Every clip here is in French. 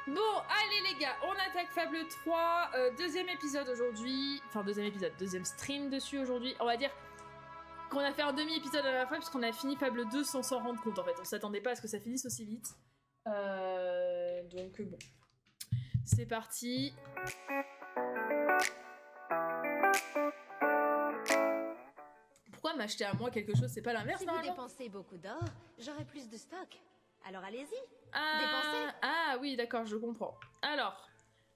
Bon, allez les gars, on attaque Fable 3, deuxième épisode aujourd'hui, enfin deuxième stream dessus aujourd'hui. On va dire qu'on a fait un demi-épisode à la fois puisqu'on a fini Fable 2 sans s'en rendre compte en fait. On s'attendait pas à ce que ça finisse aussi vite. Donc bon, c'est parti. Pourquoi m'acheter à moi quelque chose, c'est pas l'inverse Si vous normalement? dépensez beaucoup d'or, j'aurai plus de stock. Alors allez-y, dépensez. Ah oui, d'accord, je comprends. Alors,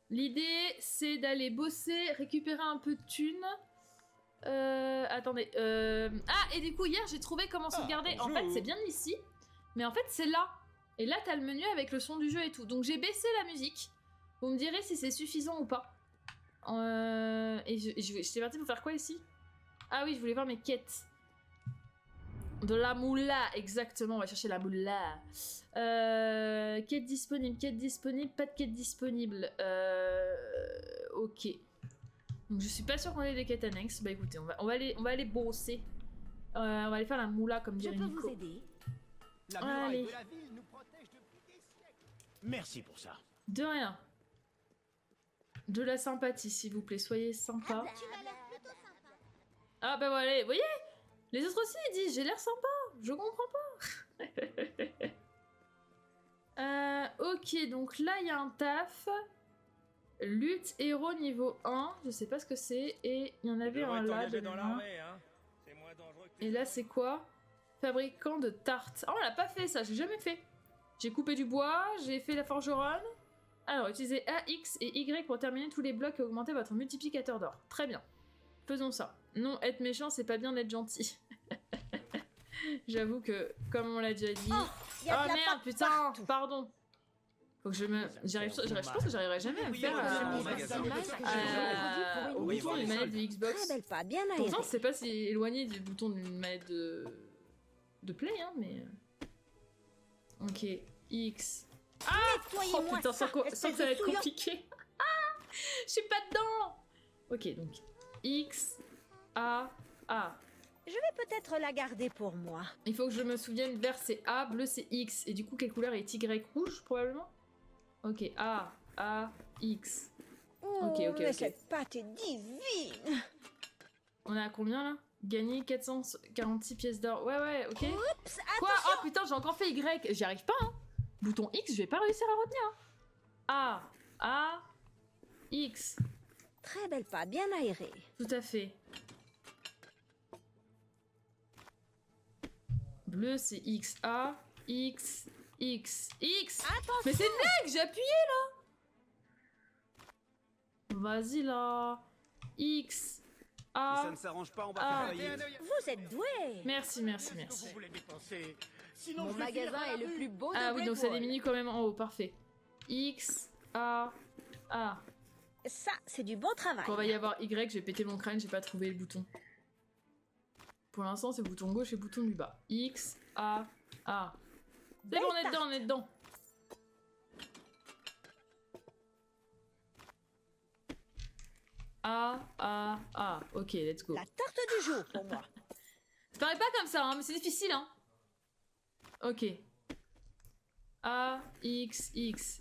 l'idée c'est d'aller bosser, récupérer un peu de thunes. Attendez. Ah, et du coup, hier j'ai trouvé comment sauvegarder. En fait, c'est bien ici, mais en fait, c'est là. Et là, t'as le menu avec le son du jeu et tout. Donc, j'ai baissé la musique. Vous me direz si c'est suffisant ou pas. Et j'étais partie pour faire quoi ici? Ah oui, je voulais voir mes quêtes. De la moula, exactement. On va chercher la moula. Quête disponible, pas de quête disponible. Ok. Donc je suis pas sûre qu'on ait des quêtes annexes. Bah écoutez, on va aller bosser. On va aller faire la moula comme dirait Nico. Je peux vous aider. La muraille de la ville nous protège depuis des siècles. Merci pour ça. De rien. De la sympathie, s'il vous plaît. Soyez sympa. Tu m'as l'air plutôt sympa. Ah bah voilà, vous voyez? Les autres aussi, ils disent j'ai l'air sympa. Je comprends pas. Ok, donc là, il y a un taf. Lutte héros niveau 1. Je sais pas ce que c'est. Et il y en avait un là. Hein. Et là, c'est quoi? Fabricant de tartes. Ah, on l'a pas fait ça, j'ai jamais fait. J'ai coupé du bois, j'ai fait la forgeronne. Alors, utilisez A, X et Y pour terminer tous les blocs et augmenter votre multiplicateur d'or. Très bien. Faisons ça. Non, être méchant, c'est pas bien d'être gentil. J'avoue que, comme on l'a déjà dit... Oh merde, putain, pardon. Faut que je me... Je pense que j'arriverai jamais à me faire... au bouton d'une manette de Xbox. Très belle pas, bien aérée. Pourtant, c'est pas si éloigné du bouton d'une manette de Play, hein, mais... Ok, X... Ah oh putain, sans que ça va être compliqué. Ah, je suis pas dedans. Ok, donc X, A, A. Je vais peut-être la garder pour moi. Il faut que je me souvienne, vert c'est A, bleu c'est X. Et du coup, quelle couleur est Y? Rouge, probablement? Ok, A, A, X. Ok. Mais cette pâte est divine. On est à combien, là? Gagner 446 pièces d'or. Ouais, ok. Oups, Quoi? attention. Oh putain, j'ai encore fait Y. J'y arrive pas, hein. Bouton X, je vais pas réussir à retenir. A, A, X. Très belle pas, bien aérée. Tout à fait. Bleu, c'est X, A, X, X, X. Attention. Mais c'est nec, j'ai appuyé là. Vas-y là. X, A. Ça ne s'arrange pas, on va Ah. faire faillite. Vous êtes doué. Merci. Vous voulez dépenser. Sinon, Mon je vais magasin finir est le la plus rue. beau de Ah oui, donc ça Redwall. diminue quand même en haut, parfait. X, A, A. Ça, c'est du bon travail. Quand il va y avoir Y, je vais péter mon crâne, j'ai pas trouvé le bouton. Pour l'instant, c'est bouton gauche et bouton du bas. X, A, A. C'est bon, on est dedans. A. Ok, let's go. La tarte du jour pour moi. Ça paraît pas comme ça, hein, mais c'est difficile, hein. Ok. A, X,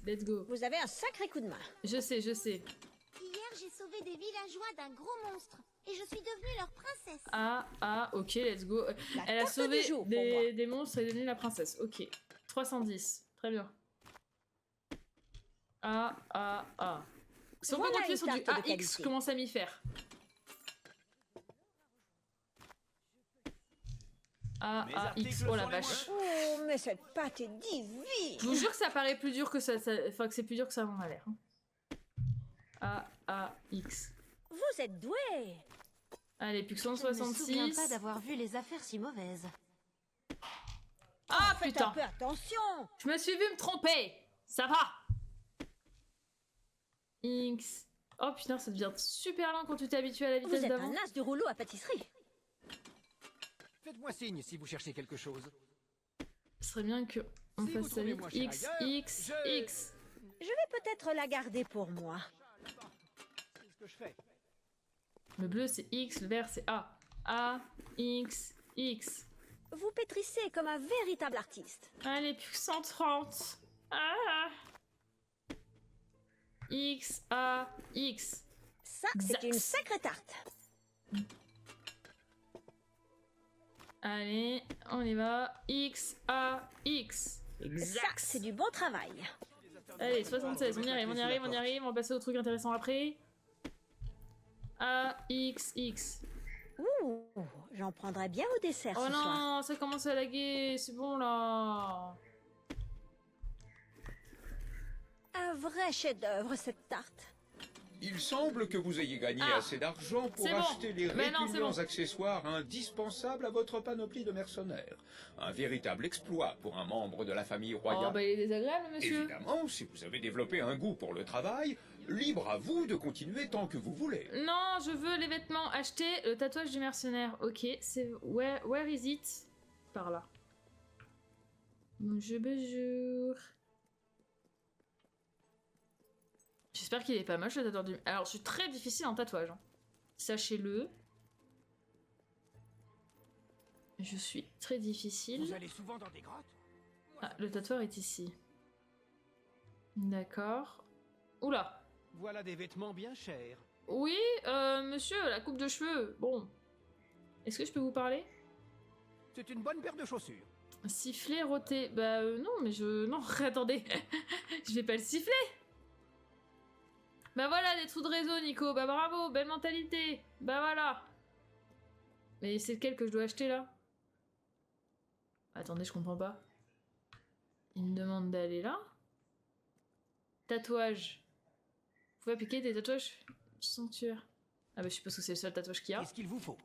let's go. Vous avez un sacré coup de main. Je sais. Hier, j'ai sauvé des villageois d'un gros monstre et je suis devenue leur princesse. A, ok, let's go. Elle a tarte sauvé du jour, pour moi. des monstres et est devenue la princesse. Ok. 310. Très bien. A. Si on Voilà peut continuer une sur du tarte de AX, qualité. je commence à m'y faire. AX, oh la vache. Oh, mais cette pâte est divine. Je vous jure que ça paraît plus dur que ça. Enfin, que c'est plus dur que ça m'en a l'air. hein. AX. Vous êtes doué. Allez, plus que Je ne me souviens 166. pas d'avoir vu les affaires si mauvaises. Ah Faites putain! un peu attention. Je me suis vu me tromper! Ça va! X. Oh putain, ça devient super lent quand tu t'es habitué à la Vous vitesse êtes d'avant. un as du rouleau à pâtisserie. Faites-moi signe si vous cherchez quelque chose. Ce serait bien que on Si fasse vous ça trouvez vite. moins cher X, ailleurs, X, je- X. Je vais peut-être la garder pour moi. C'est ce que je fais. Le bleu c'est X, le vert c'est A. A, X, X. Vous pétrissez comme un véritable artiste. Allez, plus que 130. Ah. X, A, X. Ça, c'est une sacrée tarte. Allez, on y va. X, A, X. Ça, c'est du bon travail. Allez, 76, on y arrive, on y arrive, on y arrive. On va passer au truc intéressant après. A, X, X. Ouh, j'en prendrais bien au dessert Oh ce soir. non, ça commence à laguer, c'est bon là. Un vrai chef-d'œuvre, cette tarte. Il semble que vous ayez gagné Ah, assez d'argent pour c'est bon. acheter les Mais non, c'est répugnants bon. accessoires indispensables à votre panoplie de mercenaires. Un véritable exploit pour un membre de la famille royale. Oh bah il est désagréable, monsieur. Évidemment, si vous avez développé un goût pour le travail, libre à vous de continuer tant que vous voulez. Non, je veux les vêtements. Acheter le tatouage du mercenaire. Ok, c'est... Where is it? Par là. Bonjour, bonjour. J'espère qu'il est pas moche le tatouage du... Alors, je suis très difficile en tatouage. Hein. Sachez-le. Je suis très difficile. Vous allez souvent dans des grottes? Ah, le tatoueur est ici. D'accord. Oula. Voilà des vêtements bien chers. Oui, monsieur, la coupe de cheveux. Bon. Est-ce que je peux vous parler? C'est une bonne paire de chaussures. Siffler, rôter. Bah non, mais je... Non, attendez. Je vais pas le siffler. Bah voilà, des trous de réseau, Nico. Bah bravo, belle mentalité. Bah voilà. Mais c'est lequel que je dois acheter, là? Attendez, je comprends pas. Il me demande d'aller là. Tatouage. Vous pouvez appliquer des tatouages du sanctuaire. Ah bah je suppose que c'est le seul tatouage qu'il y a. Qu'est-ce qu'il vous faut?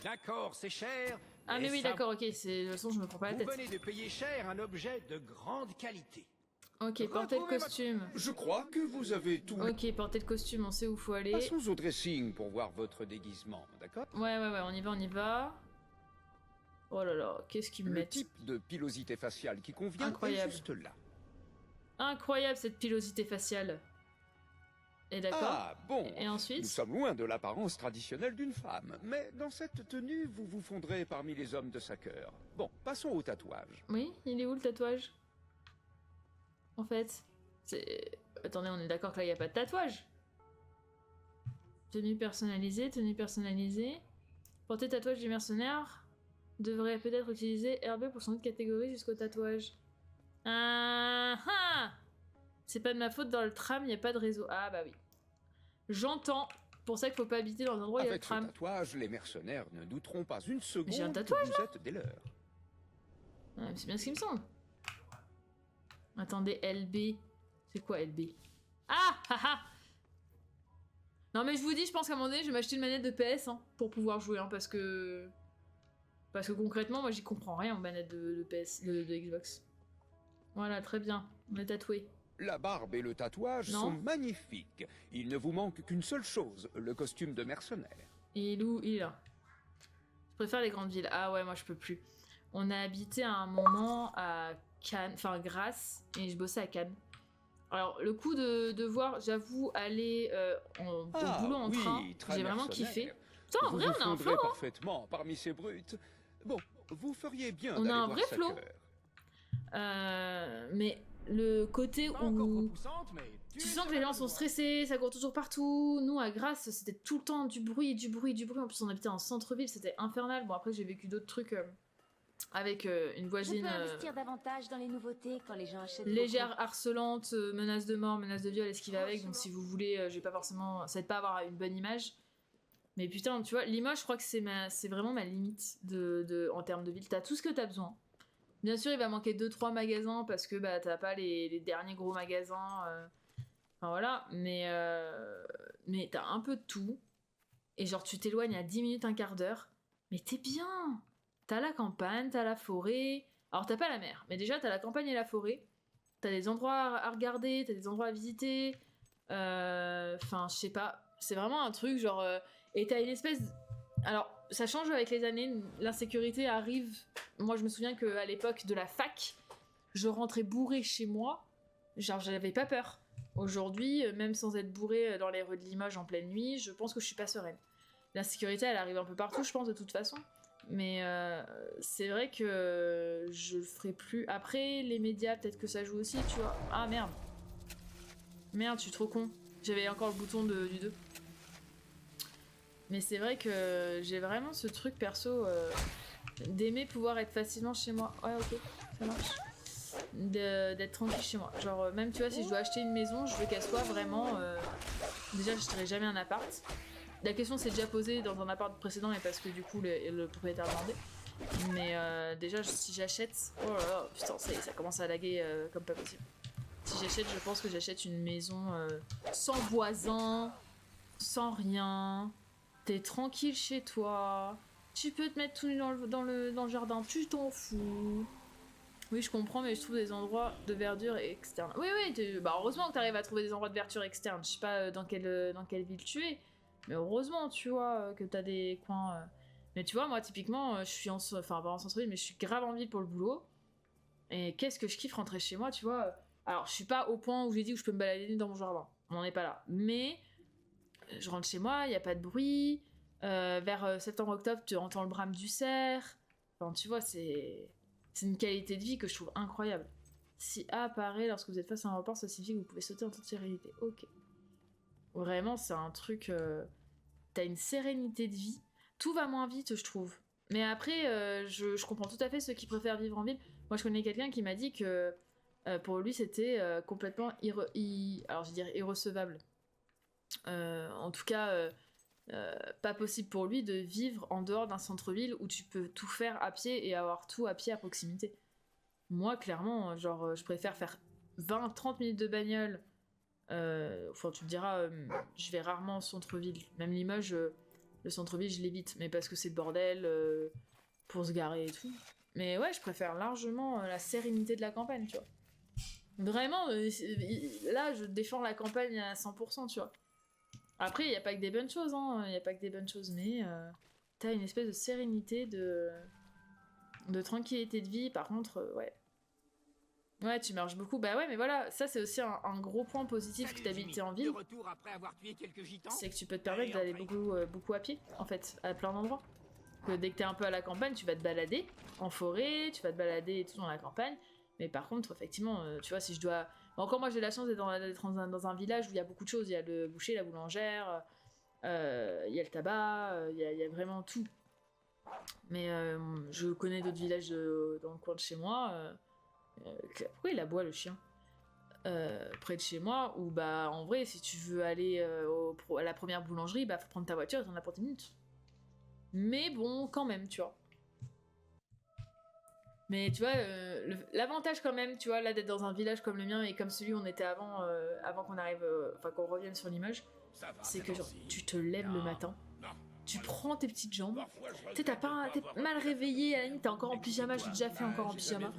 D'accord, c'est cher. Ah mais oui, ça, d'accord, ok. C'est... De toute façon, je me prends pas la Vous tête. venez de payer cher un objet de grande qualité. Ok, portez le Retrouvez votre- costume. Je crois que vous avez tout... Ok, portez le costume, on sait où faut aller. Passons au dressing pour voir votre déguisement, d'accord? Ouais, on y va, on y va. Oh là là, qu'est-ce qu'ils me Le mettent. type de pilosité faciale qui convient Incroyable. est juste là. Incroyable cette pilosité faciale. Et d'accord. Ah, bon. Et ensuite Nous sommes loin de l'apparence traditionnelle d'une femme, mais dans cette tenue, vous vous fondrez parmi les hommes de sa cœur. Bon, passons au tatouage. Oui, il est où le tatouage? En fait, c'est... Attendez, on est d'accord que là, il n'y a pas de tatouage. Tenue personnalisée, tenue personnalisée. Porter tatouage du mercenaire devrait peut-être utiliser RB pour son autre catégorie jusqu'au tatouage. Ah ah! C'est pas de ma faute, dans le tram, il n'y a pas de réseau. Ah bah oui. J'entends. Pour ça qu'il faut pas habiter dans un endroit où il y a le Avec ce tram. tatouage, les mercenaires ne douteront pas une seconde j'ai un que tatouage, vous êtes des leurs. Ouais, c'est bien ce qui me semble. Attendez, LB. C'est quoi LB? Ah ah ah! Non mais je vous dis, je pense qu'à un moment donné, je vais m'acheter une manette de PS hein, pour pouvoir jouer, hein, parce que concrètement, moi j'y comprends rien en manette de PS, de Xbox. Voilà, très bien, on est tatoué. La barbe et le tatouage Non. sont magnifiques. Il ne vous manque qu'une seule chose, le costume de mercenaire. Et il est où? Il est là. Je préfère les grandes villes. Ah ouais, moi je peux plus. On a habité à un moment à Cannes, enfin Grasse, et je bossais à Cannes. Alors le coup de voir, j'avoue, aller au boulot en train, très j'ai vraiment mercenaire. kiffé. Putain, en Vous vrai, vous on a un fondrez flow, hein. parfaitement parmi ces brutes. Bon, vous feriez bien On a d'aller un voir vrai sa flow. cœur. Mais le côté Pas encore où repoussante, mais tu es sens sur que les la gens bonne sont voie. stressés, ça court toujours partout. Nous, à Grasse, c'était tout le temps du bruit, du bruit, du bruit. En plus, on habitait en centre-ville, c'était infernal. Bon, après, j'ai vécu d'autres trucs avec une Je voisine peux investir davantage dans les nouveautés quand les gens achètent légère, harcelante, menace de mort, menace de viol et ce qui va avec. Donc, si vous voulez, j'ai pas forcément. Ça aide pas à avoir une bonne image. Mais putain, tu vois, Limoges, je crois que c'est vraiment ma limite en termes de ville. T'as tout ce que t'as besoin. Bien sûr, il va manquer 2-3 magasins parce que bah, t'as pas les derniers gros magasins. Enfin voilà, mais t'as un peu de tout. Et genre, tu t'éloignes à 10 minutes, un quart d'heure. Mais t'es bien! T'as la campagne, t'as la forêt. Alors, t'as pas la mer, mais déjà, t'as la campagne et la forêt. T'as des endroits à regarder, t'as des endroits à visiter. Enfin, je sais pas. C'est vraiment un truc genre. Et t'as une espèce. Alors, ça change avec les années. L'insécurité arrive. Moi, je me souviens qu'à l'époque de la fac, je rentrais bourrée chez moi. Genre, j'avais pas peur. Aujourd'hui, même sans être bourrée dans les rues de Limoges en pleine nuit, je pense que je suis pas sereine. L'insécurité, elle arrive un peu partout, je pense, de toute façon. Mais c'est vrai que je le ferai plus. Après, les médias, peut-être que ça joue aussi, tu vois. Ah merde. Merde, je suis trop con. J'avais encore le bouton du 2. Mais c'est vrai que j'ai vraiment ce truc perso d'aimer pouvoir être facilement chez moi. Ouais, ok, ça marche. D'être tranquille chez moi. Genre, même tu vois, si je dois acheter une maison, je veux qu'elle soit vraiment. Déjà, je n'achèterai jamais un appart. La question s'est déjà posée dans un appart précédent, mais parce que du coup, le propriétaire demandait. Mais déjà, si j'achète. Oh là là, putain, ça commence à laguer comme pas possible. Si j'achète, je pense que j'achète une maison sans voisins, sans rien. T'es tranquille chez toi. Tu peux te mettre tout nu dans le jardin, tu t'en fous. Oui, je comprends, mais je trouve des endroits de verdure externe. Oui, bah heureusement que t'arrives à trouver des endroits de verdure externe. Je sais pas dans quelle ville tu es, mais heureusement, tu vois, que t'as des coins. Mais tu vois, moi, typiquement, je suis enfin, pas en centre-ville, mais je suis grave en ville pour le boulot. Et qu'est-ce que je kiffe rentrer chez moi, tu vois. Alors, je suis pas au point où j'ai dit où je peux me balader nu dans mon jardin. On n'en est pas là. Mais je rentre chez moi, il n'y a pas de bruit. Vers septembre-octobre, tu entends le brame du cerf. Enfin, tu vois, c'est une qualité de vie que je trouve incroyable. Si A apparaît lorsque vous êtes face à un report, ça signifie que vous pouvez sauter en toute sérénité. Ok. Vraiment, c'est un truc... T'as une sérénité de vie. Tout va moins vite, je trouve. Mais après, je comprends tout à fait ceux qui préfèrent vivre en ville. Moi, je connais quelqu'un qui m'a dit que pour lui, c'était complètement alors, je veux dire irrecevable. En tout cas, pas possible pour lui de vivre en dehors d'un centre-ville où tu peux tout faire à pied et avoir tout à pied à proximité. Moi, clairement, genre, je préfère faire 20-30 minutes de bagnole. Enfin, tu me diras, je vais rarement au centre-ville. Même Limoges, le centre-ville, je l'évite. Mais parce que c'est le bordel, pour se garer et tout. Mais ouais, je préfère largement la sérénité de la campagne, tu vois. Vraiment, là, je défends la campagne à 100%, tu vois. Après, il n'y a pas que des bonnes choses, hein. Il n'y a pas que des bonnes choses, mais t'as une espèce de sérénité, de tranquillité de vie. Par contre, ouais. Ouais, tu marches beaucoup. Bah ouais, mais voilà, ça c'est aussi un gros point positif que t'habites en ville. C'est que tu peux te permettre d'aller beaucoup à pied, en fait, à plein d'endroits. Que dès que t'es un peu à la campagne, tu vas te balader en forêt, tu vas te balader et tout dans la campagne. Mais par contre, effectivement, tu vois, si je dois... Encore moi, j'ai la chance d'être dans un village où il y a beaucoup de choses. Il y a le boucher, la boulangère, il y a le tabac, il y a vraiment tout. Mais je connais d'autres villages dans le coin de chez moi. Pourquoi il aboie, le chien près de chez moi, où bah en vrai, si tu veux aller à la première boulangerie, bah faut prendre ta voiture et t'en as pour 10 minutes. Mais bon, quand même, tu vois. Mais tu vois, l'avantage quand même, tu vois, là d'être dans un village comme le mien et comme celui où on était avant qu'on arrive, enfin qu'on revienne sur Limoges, c'est que genre, tu te lèves le matin, tu prends tes petites jambes, tu sais, t'es mal réveillé, à la limite, t'es encore en pyjama, je l'ai déjà fait encore en pyjama,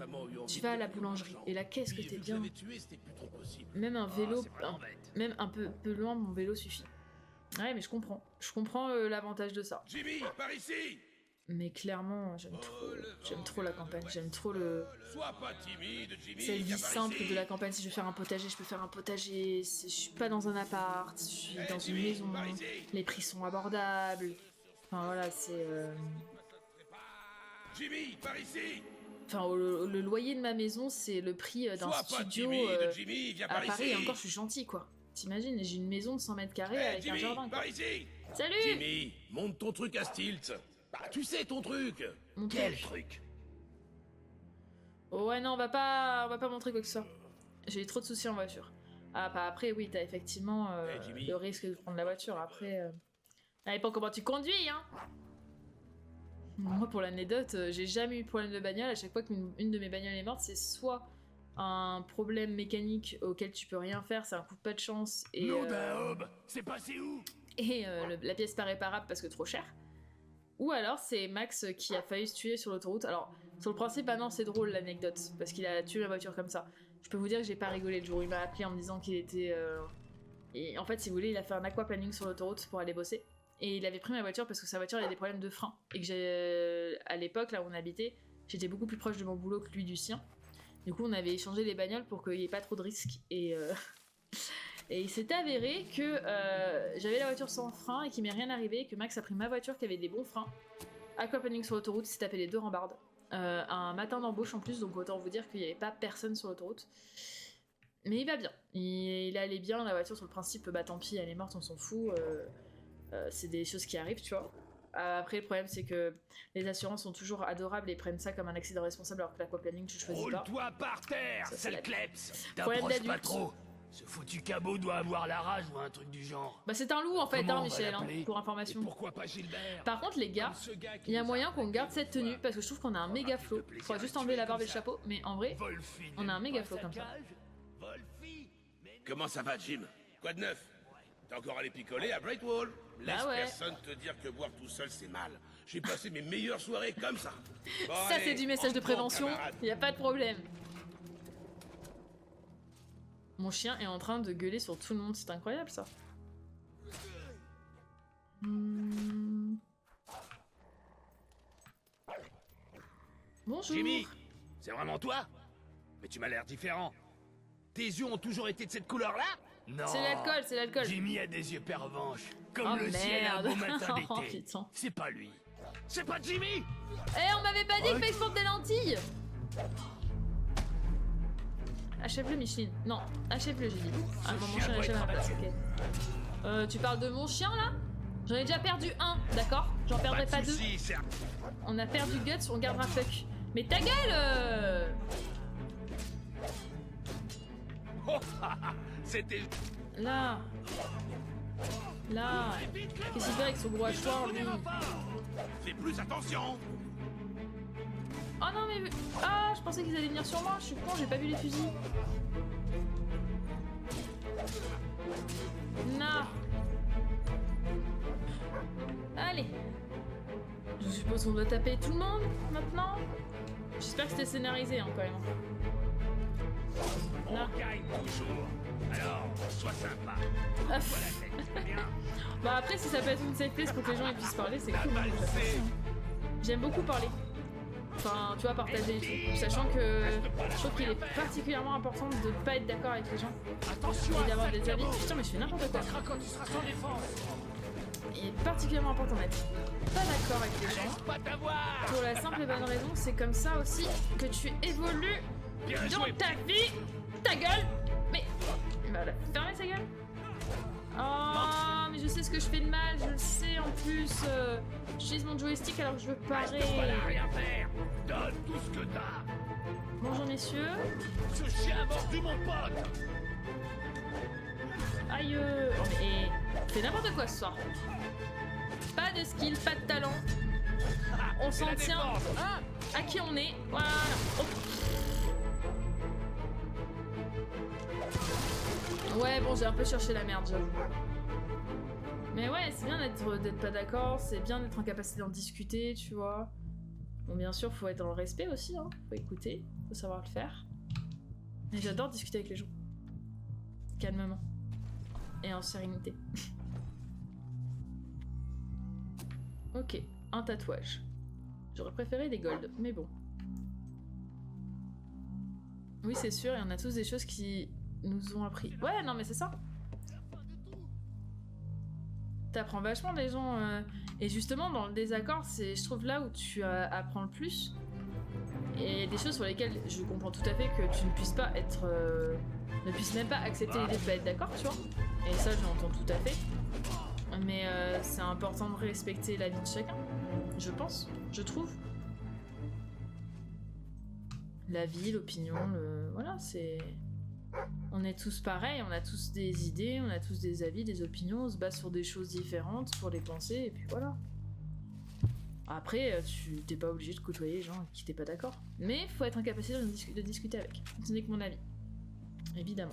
tu vas à la boulangerie, et là, qu'est-ce que t'es bien. Même un vélo, même un peu loin, mon vélo suffit. Ouais, mais je comprends l'avantage de ça. Jimmy, par ici. Mais clairement, j'aime trop la campagne, j'aime trop Sois pas timide, Jimmy. cette vie simple de la campagne. Si je veux faire un potager, je peux faire un potager. Je suis pas dans un appart, je suis dans une maison. Les prix sont abordables. Enfin voilà, c'est... Jimmy, par ici. Enfin, le loyer de ma maison, c'est le prix d'un studio à Paris. Et encore, je suis gentil, quoi. T'imagines, j'ai une maison de 100 mètres carrés avec un jardin, quoi. Par ici. Salut. Jimmy, monte ton truc à Stilts. Bah, tu sais ton truc. Quel truc? Oh ouais, non, on va pas montrer quoi que ce soit. J'ai trop de soucis en voiture. Ah, bah après, oui, t'as effectivement le risque de prendre la voiture. Après, ça dépend comment tu conduis, hein. Moi, pour l'anecdote, j'ai jamais eu de problème de bagnole. À chaque fois qu'une de mes bagnoles est morte, c'est soit un problème mécanique auquel tu peux rien faire, c'est un coup de pas de chance. Et, c'est passé où? Et la pièce pas réparable parce que trop cher. Ou alors c'est Max qui a failli se tuer sur l'autoroute. Alors, sur le principe, non, c'est drôle l'anecdote, parce qu'il a tué ma voiture comme ça. Je peux vous dire que j'ai pas rigolé le jour où il m'a appelé en me disant qu'il était... Et en fait, si vous voulez, il a fait un aquaplaning sur l'autoroute pour aller bosser. Et il avait pris ma voiture parce que sa voiture avait des problèmes de frein. Et que à l'époque, là où on habitait, j'étais beaucoup plus proche de mon boulot que lui du sien. Du coup, on avait échangé les bagnoles pour qu'il n'y ait pas trop de risques. Et il s'est avéré que j'avais la voiture sans frein et qu'il m'est rien arrivé, que Max a pris ma voiture qui avait des bons freins. Aquaplaning sur l'autoroute, il s'est tapé les 2 rambardes. Un matin d'embauche en plus, donc autant vous dire qu'il n'y avait pas personne sur l'autoroute. Mais il va bien. Il allait bien, la voiture sur le principe, bah tant pis, elle est morte, on s'en fout. C'est des choses qui arrivent, tu vois. Après, le problème, c'est que les assurances sont toujours adorables et prennent ça comme un accident responsable alors que l'aquaplaning, tu choisis pas. Roule-toi par terre, Ça, c'est la sale kleps. Problème T'approches pas d'adulte. trop. Ce foutu cabot doit avoir la rage ou un truc du genre. Bah c'est un loup en fait, Comment hein, on va Michel, hein, l'appeler pour Et information. pourquoi pas Gilbert? Par contre, les gars, Comme ce gars qui il y a nous moyen a qu'on raconté garde cette tenue l'histoire. parce que je trouve qu'on a un méga flow. plaisir Faudra juste à enlever tuer la barbe et comme le ça. chapeau, mais en vrai, Wolfie on a un n'aime méga pas flow sa comme ça. cage. Wolfie, mais Comment ça va, Jim? Quoi de neuf? T'as encore allé picoler à Bright Wall? Laisse Bah ouais. personne te dire que boire tout seul c'est mal. J'ai passé mes meilleures soirées comme ça. Bon, Ça allez, c'est du message de en bon, prévention, camarade. y a pas de problème. Mon chien est en train de gueuler sur tout le monde, c'est incroyable ça. Bonjour. Jimmy, c'est vraiment toi? Mais tu m'as l'air différent. Tes yeux ont toujours été de cette couleur-là? Non. C'est l'alcool, c'est l'alcool. Jimmy a des yeux pervenches, comme Oh le ciel un merde. beau matin Oh, d'été. putain. C'est pas lui. C'est pas Jimmy! Eh, on m'avait pas dit qu'il fallait que je porte des lentilles. Achève-le, Micheline. Non, achève-le, j'ai dit. Ah, mon chien chien doit achève être à la place, ok. Tu parles de mon chien, là? J'en ai déjà perdu un, d'accord? J'en perdrai pas de deux. soucis, c'est- On a perdu Guts, on gardera Fuck. Mais ta gueule Oh, c'était... Là. Là. Qu'est-ce qu'il fait avec son gros hachoir, lui? Fais plus attention! Oh non, mais... Ah, je pensais qu'ils allaient venir sur moi. Je suis con, j'ai pas vu les fusils. Non. Allez. Je suppose qu'on doit taper tout le monde, maintenant. J'espère que c'était scénarisé, hein, quand même. Là. On gagne toujours. Alors, sois sympa. Ah, Voilà la tête, c'est bien. Bah après, si ça peut être une safe place pour que les gens ils puissent parler, c'est cool. hein, c'est- J'aime beaucoup parler. Enfin, tu vois, partager et tout. Sachant que je trouve qu'il est particulièrement important de pas être d'accord avec les gens Attention et à d'avoir ça, des avis. cabot. Putain, mais je fais n'importe quoi. Quand tu seras sans défense. Il est particulièrement important d'être pas d'accord avec les gens. Laisse pas t'avoir. Pour la simple et bonne raison, c'est comme ça aussi que tu évolues Bien dans joué. ta vie. Ta gueule. Mais voilà, fermez sa gueule. Oh, mais je sais ce que je fais de mal, je le sais en plus. J'utilise mon joystick alors que je veux parer. Reste pas là à rien faire. Donne tout ce que t'as. Bonjour messieurs. Ce chien a mordu mon pote. Aïe. Oh mais fais n'importe quoi ce soir. Pas de skill, pas de talent. On C'est s'en la tient défense. à qui on est. Voilà. Oh. Ouais, bon, j'ai un peu cherché la merde, j'avoue. Mais ouais, c'est bien d'être pas d'accord, c'est bien d'être en capacité d'en discuter, tu vois. Bon, bien sûr, faut être dans le respect aussi, hein. Faut écouter, faut savoir le faire. Mais j'adore discuter avec les gens. Calmement. Et en sérénité. Ok, un tatouage. J'aurais préféré des golds, mais bon. Oui, c'est sûr, et on a tous des choses qui nous ont appris. Ouais, non, mais c'est ça. T'apprends vachement des gens. Et justement, dans le désaccord, c'est, je trouve, là où tu apprends le plus. Et des choses sur lesquelles je comprends tout à fait que tu ne puisses pas être. Ne puisses même pas accepter l'idée de pas être d'accord, tu vois. Et ça, je l'entends tout à fait. Mais c'est important de respecter la vie de chacun. Je pense, je trouve. La vie, l'opinion, voilà, c'est... On est tous pareils, on a tous des idées, on a tous des avis, des opinions, on se base sur des choses différentes pour les penser, et puis voilà. Après, tu t'es pas obligé de côtoyer les gens avec qui t'es pas d'accord. Mais faut être en capacité de discuter avec. Ce n'est que mon avis. Évidemment.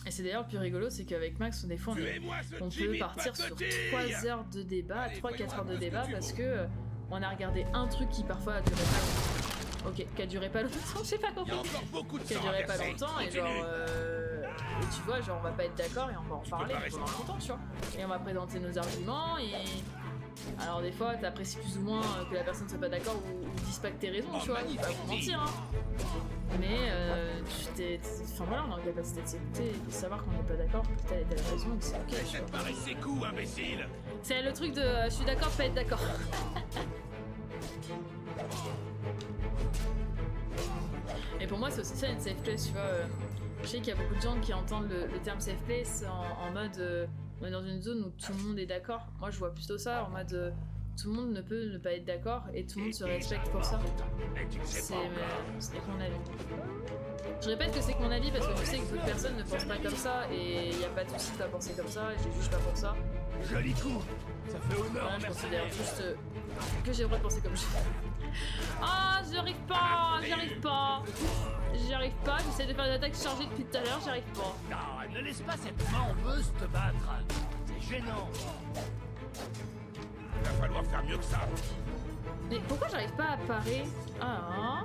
Et c'est d'ailleurs le plus rigolo, c'est qu'avec Max, des fois, on peut partir sur 3 heures de débat, 3-4 heures de débat, parce que on a regardé un truc qui parfois a duré pas longtemps. Ok, qui a duré pas longtemps, j'ai pas compris. Qui a duré pas longtemps, et genre... Et tu vois, genre on va pas être d'accord et on va en parler pendant longtemps, tu vois. Et on va présenter nos arguments et... Alors des fois, t'apprécies plus ou moins que la personne soit pas d'accord ou dise pas que t'es raison, tu vois, faut pas vous mentir, hein. Mais enfin voilà, on a la capacité de s'écouter et de savoir qu'on n'est pas d'accord, que telle et telle raison et que c'est ok, tu Ça te vois. paraît ses coups, imbécile. C'est le truc de je suis d'accord, pas être d'accord. Et pour moi, c'est aussi ça une safe place, tu vois. Je sais qu'il y a beaucoup de gens qui entendent le terme safe place en mode on est dans une zone où tout le monde est d'accord. Moi, je vois plutôt ça en mode tout le monde ne peut ne pas être d'accord et tout le monde se respecte pour ça. C'est mon avis. Je répète que c'est que mon avis parce que je sais que d'autres personnes ne pensent pas comme ça et il n'y a pas de souci de pas penser comme ça et je juge pas pour ça. Joli coup. Ça fait honneur. Voilà, je considère juste que j'ai le droit de penser comme je veux. Ah, j'y arrive pas, j'essaie de faire une attaque chargée depuis tout à l'heure, j'y arrive pas. Non, ne laisse pas cette menteuse te battre. C'est gênant. Il va falloir faire mieux que ça. Mais pourquoi j'arrive pas à parer? Ah,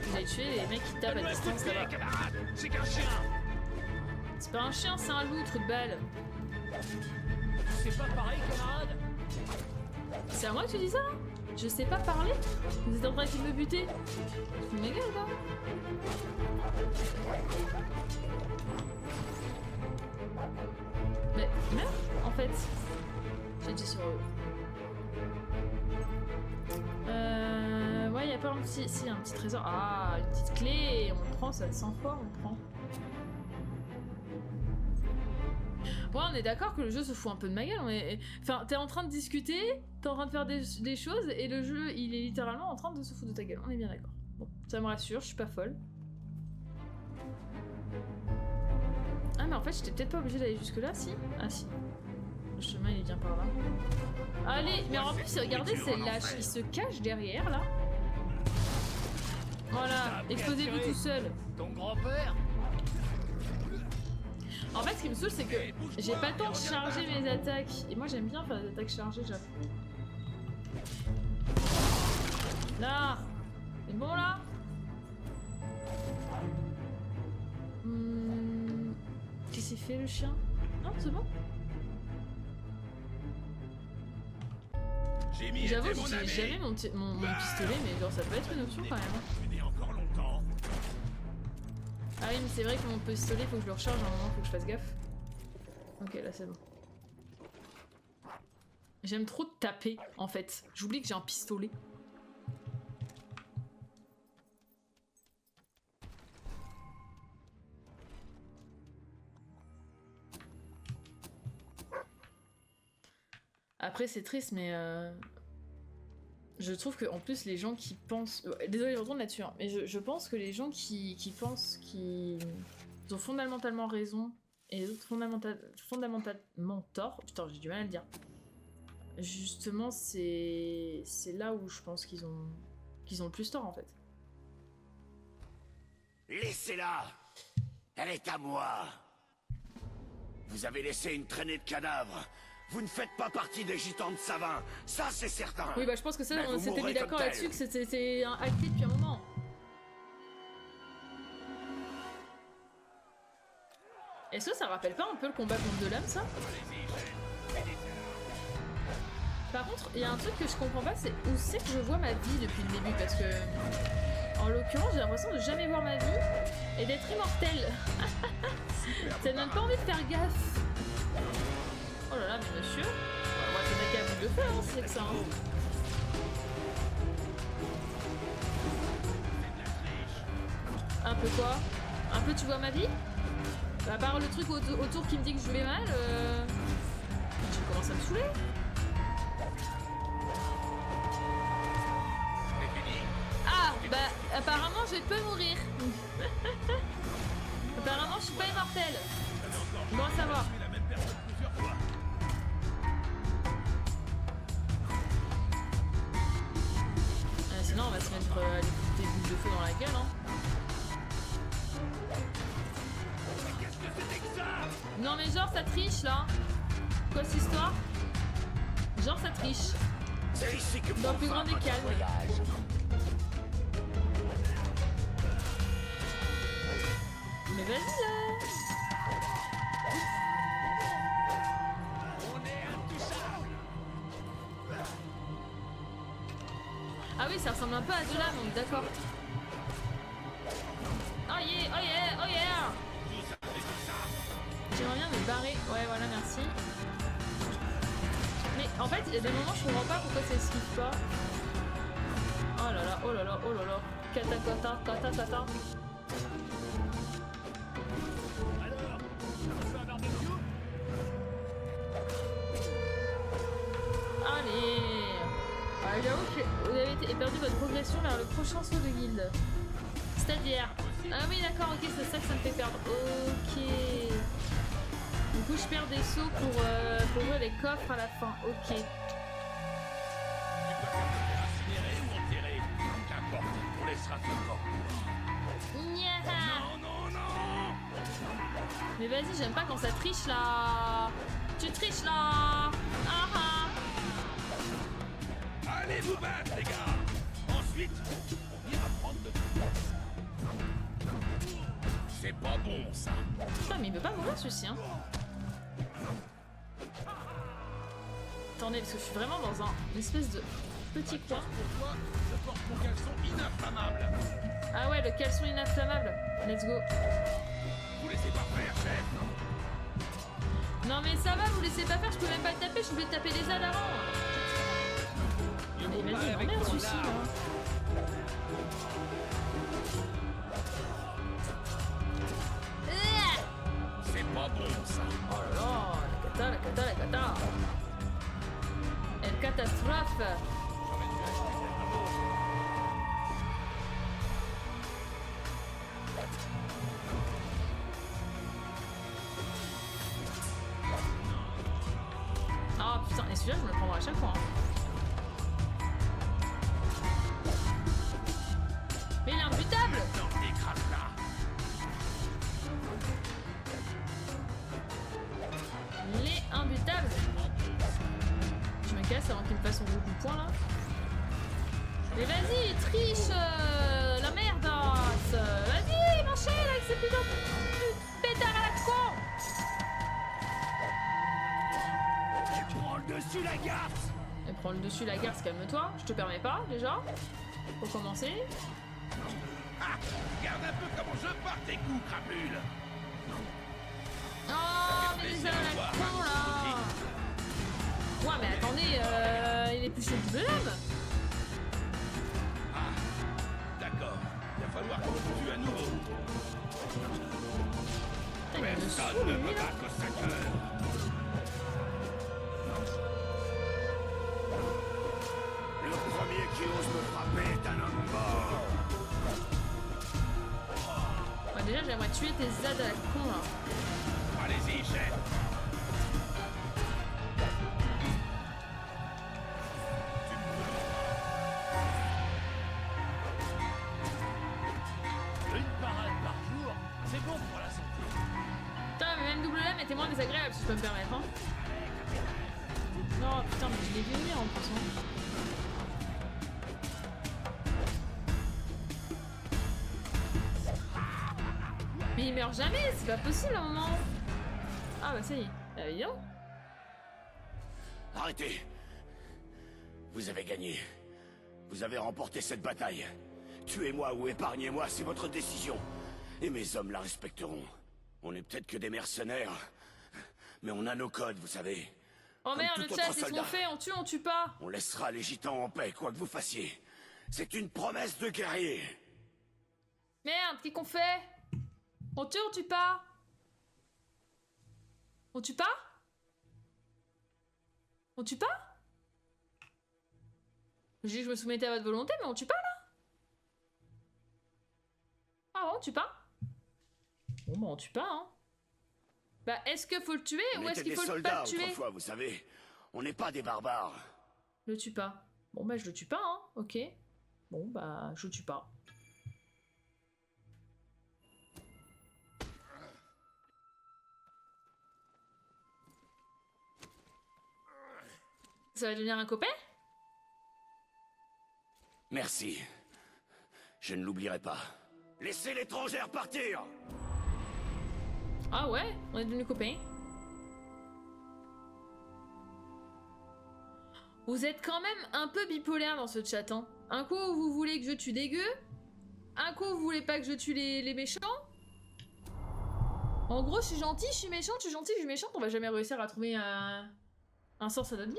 vous avez tué les mecs qui tapent à distance là-bas. Camarade, c'est qu'un chien. C'est pas un chien, c'est un loup, trou de balle. C'est pas pareil, camarade. C'est à moi que tu dis ça là? Je sais pas parler? Vous êtes en train de me buter? C'est méga ou pas? Mais meurs en fait. J'ai dit sur eux. Ouais, y'a pas un petit. Si, un petit trésor. Ah, une petite clé. On le prend, ça 100 fois, on le prend. Ouais, on est d'accord que le jeu se fout un peu de ma gueule. Enfin, t'es en train de discuter, t'es en train de faire des choses, et le jeu, il est littéralement en train de se foutre de ta gueule. On est bien d'accord. Bon, ça me rassure, je suis pas folle. Ah, mais en fait, j'étais peut-être pas obligée d'aller jusque-là, si? Ah, si. Le chemin, il est bien par là. Allez, mais en plus, regardez, c'est lâche. Il se cache derrière, là. Voilà, explosez-vous tout seul. Ton grand-père. En fait, ce qui me saoule, c'est que j'ai pas le temps de charger mes attaques. Et moi, j'aime bien faire des attaques chargées, j'avoue. Là! C'est bon, là? Qu'est-ce qu'il fait, le chien? Non, c'est bon? J'avoue, j'utilise jamais mon pistolet, mais genre, ça peut être une option, quand même. Encore longtemps. Ah oui, mais c'est vrai que mon pistolet, faut que je le recharge à un moment, faut que je fasse gaffe. Ok, là c'est bon. J'aime trop taper, en fait. J'oublie que j'ai un pistolet. Après, c'est triste, mais je trouve que en plus les gens qui pensent, désolé je retourne là-dessus, hein, mais je pense que les gens qui pensent qu'ils ont fondamentalement raison et les autres fondamentalement tort, putain j'ai du mal à le dire, justement c'est là où je pense qu'ils ont le plus tort en fait. Laissez-la. Elle est à moi. Vous avez laissé une traînée de cadavres. Vous ne faites pas partie des gitans de Savin, ça c'est certain. Oui bah je pense que ça Mais on vous s'était mis mourrez d'accord comme là-dessus, tel. que c'était acté depuis un moment. Est-ce que ça rappelle pas un peu le combat contre Delame ça? Par contre, il y a un truc que je comprends pas, c'est où c'est que je vois ma vie depuis le début, parce que en l'occurrence j'ai l'impression de jamais voir ma vie et d'être immortelle. Ça donne pas envie de faire gaffe. Oh là là, mais monsieur, on va se mettre à bout de feu, hein, c'est que ça. Hein. Un peu quoi? Un peu tu vois ma vie? À part le truc autour qui me dit que je vais mal, je commence à me saouler. Ah, bah apparemment je peux mourir. Apparemment je suis pas immortelle. Bon à savoir. Sinon on va se mettre des boules de feu dans la gueule hein. Non mais genre ça triche là. Quoi cette histoire? Genre ça triche. C'est ici que Dans le plus grand des calmes. Mais vas-y là. Ah oui, ça ressemble un peu à de l'âme, on est d'accord. Oh yeah, oh yeah, oh yeah. J'aimerais bien me barrer. Ouais, voilà, merci. Mais en fait, il y a des moments je comprends pas pourquoi ça esquive pas. Oh là là, oh là là, oh là là. Kata kata, kata kata. Allez. Ah, j'avoue que vous avez perdu votre progression vers le prochain saut de guilde. C'est-à-dire... Ah oui d'accord, ok, c'est ça que ça me fait perdre. Ok. Du coup je perds des sauts pour ouvrir les coffres à la fin. Ok. Tu préfères te faire incinérer ou enterrer? Qu'importe, on laissera ce corps. Nya. Non, non, non! Mais vas-y, j'aime pas quand ça triche là. Tu triches là. Ah ah. Allez vous battre, les gars! Ensuite, on ira prendre de C'est pas bon, ça. Putain, mais il veut pas mourir celui-ci, hein. Attendez, parce que je suis vraiment dans une espèce de petit coin. Pour toi, je porte mon caleçon ininflammable. Ah ouais, le caleçon ininflammable. Let's go. Vous laissez pas faire, chef. Non mais ça va, vous laissez pas faire, je peux même pas le taper, je suis obligée de taper les ailes avant. Mais vas-y, il m'emmerde celui-ci, là. C'est pas bon, ça. Oh là là, la cata, la cata. El catastrophe. Ah putain, et celui-là je me le prendrai à chaque fois. Hein. Mais il est imbutable. Non, écrase-la. Il est imbutable. Je me casse avant qu'il me fasse son gros coup de poing là. Mais vas-y, triche la merdasse. Vas-y, manchez là avec ces putains de pétards à la con. Tu prends le dessus, la garce! Elle prend le dessus la garce, calme-toi. Je te permets pas déjà. Pour commencer. Ah, regarde un peu comment je pars tes coups, crapule. Oh, mais les ailes à la con là. Ouais, mais attendez, il est plus sur le double lame. Ah, d'accord. Il va falloir qu'on se tue à nouveau. Putain, il me Personne saoule, ne lui, peut là. battre 5 heures. Le premier qui ose me frapper est un homme mort! Ouais, déjà, j'aimerais tuer tes ailes à la con là. Allez-y, chef. Une parade par jour, c'est bon pour la santé. Putain, mais même double lame était moins désagréable si je peux me permettre. Hein. Non, putain, mais je l'ai vu venir en plus. Hein. Mais il meurt jamais, c'est pas possible à un moment. Ah bah ça y est, évidemment. Arrêtez! Vous avez gagné. Vous avez remporté cette bataille. Tuez-moi ou épargnez-moi, c'est votre décision. Et mes hommes la respecteront. On n'est peut-être que des mercenaires, mais on a nos codes, vous savez. Oh Comme merde, tout le autre chat, c'est ce qu'on soldat. fait, on tue pas. On laissera les gitans en paix, quoi que vous fassiez. C'est une promesse de guerrier. Merde, qu'est-ce qu'on fait? On tue pas? On tue pas? On tue pas? J'ai dit que je me soumettais à votre volonté, mais on tue pas là? Ah bon, on tue pas? Bon bah on tue pas, hein. Bah est-ce qu'il faut le tuer On ou est-ce était qu'il des faut pas soldats le tuer? autrefois, vous savez. On n'est pas des barbares. Le tue pas. Bon bah je le tue pas, hein, ok. Bon bah je le tue pas. Ça va devenir un copain? Merci. Je ne l'oublierai pas. Laissez l'étrangère partir! Ah ouais, on est devenus copains. Vous êtes quand même un peu bipolaire dans ce chat, hein. Un coup vous voulez que je tue des gueux, un coup vous voulez pas que je tue les méchants. En gros, je suis gentille, je suis méchante, je suis gentille, je suis méchante, on va jamais réussir à trouver un sens à notre vie.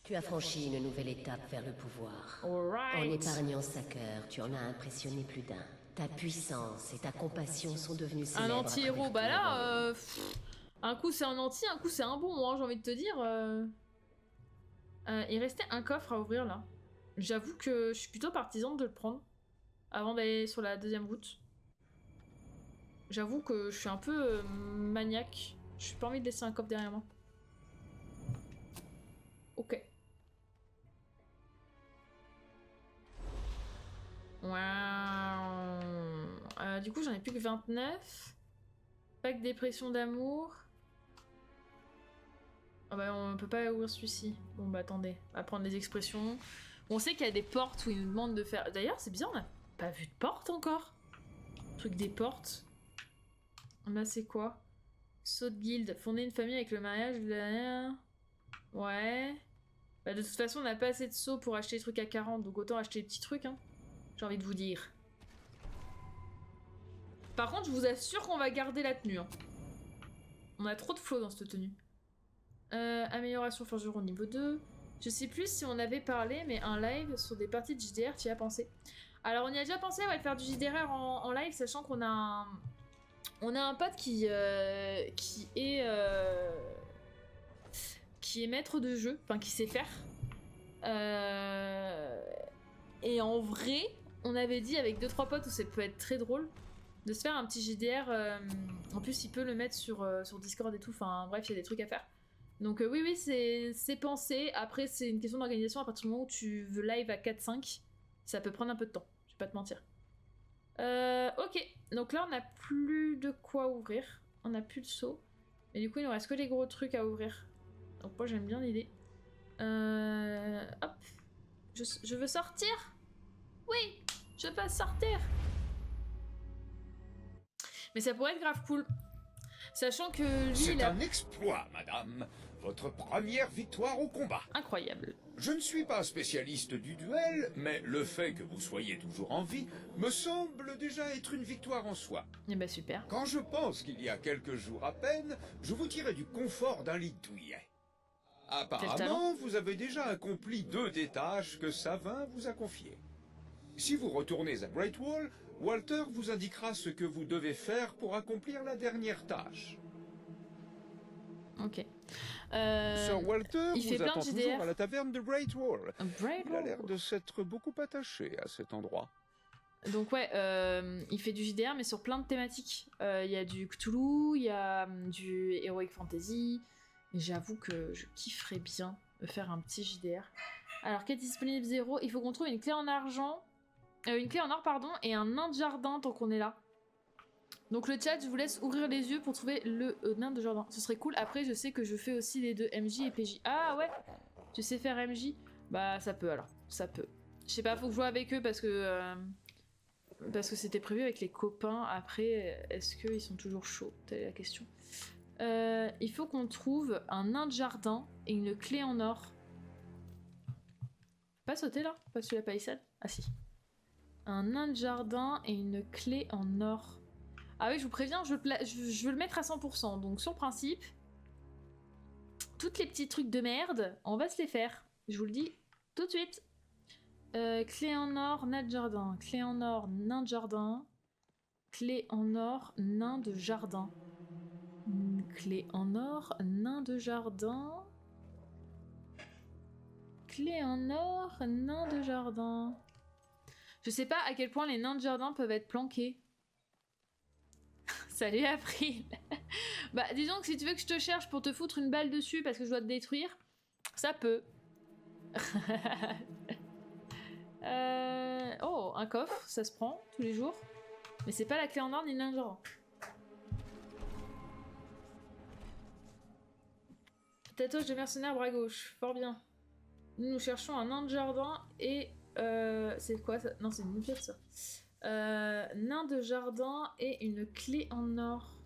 Tu as franchi une nouvelle étape vers le pouvoir. En Alright. épargnant Sacker, tu en as impressionné plus d'un. Ta puissance et ta compassion sont devenues Un célèbres. anti-héros, bah là, un coup c'est un anti, un coup c'est un bon, hein, j'ai envie de te dire. Il restait un coffre à ouvrir là. J'avoue que je suis plutôt partisane de le prendre avant d'aller sur la deuxième route. J'avoue que je suis un peu maniaque. Je suis pas envie de laisser un coffre derrière moi. Ok. Waouh. Du coup, j'en ai plus que 29. Pas que dépression d'amour. Ah bah on peut pas ouvrir celui-ci. Bon bah attendez, on va prendre les expressions. On sait qu'il y a des portes où ils nous demandent de faire... D'ailleurs c'est bizarre, on n'a pas vu de porte encore. Truc des portes. Là c'est quoi? Saut de guilde. Fonder une famille avec le mariage de la... Ouais. Bah de toute façon on n'a pas assez de sauts pour acheter des trucs à 40, donc autant acheter des petits trucs hein. J'ai envie de vous dire. Par contre je vous assure qu'on va garder la tenue hein. On a trop de flow dans cette tenue. Amélioration forgeron niveau 2. Je sais plus si on avait parlé, mais un live sur des parties de JDR, tu y as pensé? Alors on y a déjà pensé, ouais, de faire du JDR en live, sachant qu'on a un pote qui est maître de jeu, enfin qui sait faire. Et en vrai, on avait dit avec 2-3 potes où ça peut être très drôle de se faire un petit JDR. En plus, il peut le mettre sur Discord et tout. Enfin bref, il y a des trucs à faire. Donc oui, c'est pensé. Après, c'est une question d'organisation. À partir du moment où tu veux live à 4-5, ça peut prendre un peu de temps. Je vais pas te mentir. Ok, donc là, on n'a plus de quoi ouvrir. On n'a plus de seau. Mais du coup, il nous reste que les gros trucs à ouvrir. Donc moi, j'aime bien l'idée. Hop. Je veux sortir. Oui, je veux sortir. Mais ça pourrait être grave cool. Sachant que lui, C'est un exploit, madame. Votre première victoire au combat. Incroyable. Je ne suis pas spécialiste du duel, mais le fait que vous soyez toujours en vie me semble déjà être une victoire en soi. Eh ben super. Quand je pense qu'il y a quelques jours à peine, je vous tirais du confort d'un lit douillet. Apparemment, vous avez déjà accompli 2 des tâches que Savin vous a confiées. Si vous retournez à Great Wall, Walter vous indiquera ce que vous devez faire pour accomplir la dernière tâche. Ok. Sir Walter il fait vous plein attend de toujours JDR. à la taverne de Great Wall. Great Il a l'air Wall. de s'être beaucoup attaché à cet endroit. Donc ouais, il fait du JDR mais sur plein de thématiques. Il y a du Cthulhu, il y a du Heroic Fantasy. Et j'avoue que je kifferais bien faire un petit JDR. Alors, quête disponible 0. Il faut qu'on trouve une clé en argent. Une clé en or, pardon, et un nain de jardin tant qu'on est là. Donc le chat, je vous laisse ouvrir les yeux pour trouver le nain de jardin. Ce serait cool. Après, je sais que je fais aussi les deux MJ et PJ. Ah ouais, tu sais faire MJ? Bah ça peut alors, ça peut. Je sais pas, faut que je joue avec eux parce que c'était prévu avec les copains. Après, est-ce qu'ils sont toujours chauds? Telle est la question. Il faut qu'on trouve un nain de jardin et une clé en or. Pas sauter là? Pas sur la palissade? Ah si. Un nain de jardin et une clé en or. Ah oui, je vous préviens, je veux le mettre à 100%. Donc sur le principe, toutes les petits trucs de merde, on va se les faire. Je vous le dis tout de suite. Clé en or, nain de jardin. Clé en or, nain de jardin. Clé en or, nain de jardin. Clé en or, nain de jardin. Clé en or, nain de jardin. Je sais pas à quel point les nains de jardin peuvent être planqués. Salut April. Bah disons que si tu veux que je te cherche pour te foutre une balle dessus parce que je dois te détruire, ça peut. Oh, un coffre, ça se prend tous les jours. Mais c'est pas la clé en or ni le nain de jardin. Tatouage de mercenaire bras gauche, fort bien. Nous cherchons un nain de jardin et... c'est quoi ça? Non, c'est une pièce ça. Nain de jardin et une clé en or.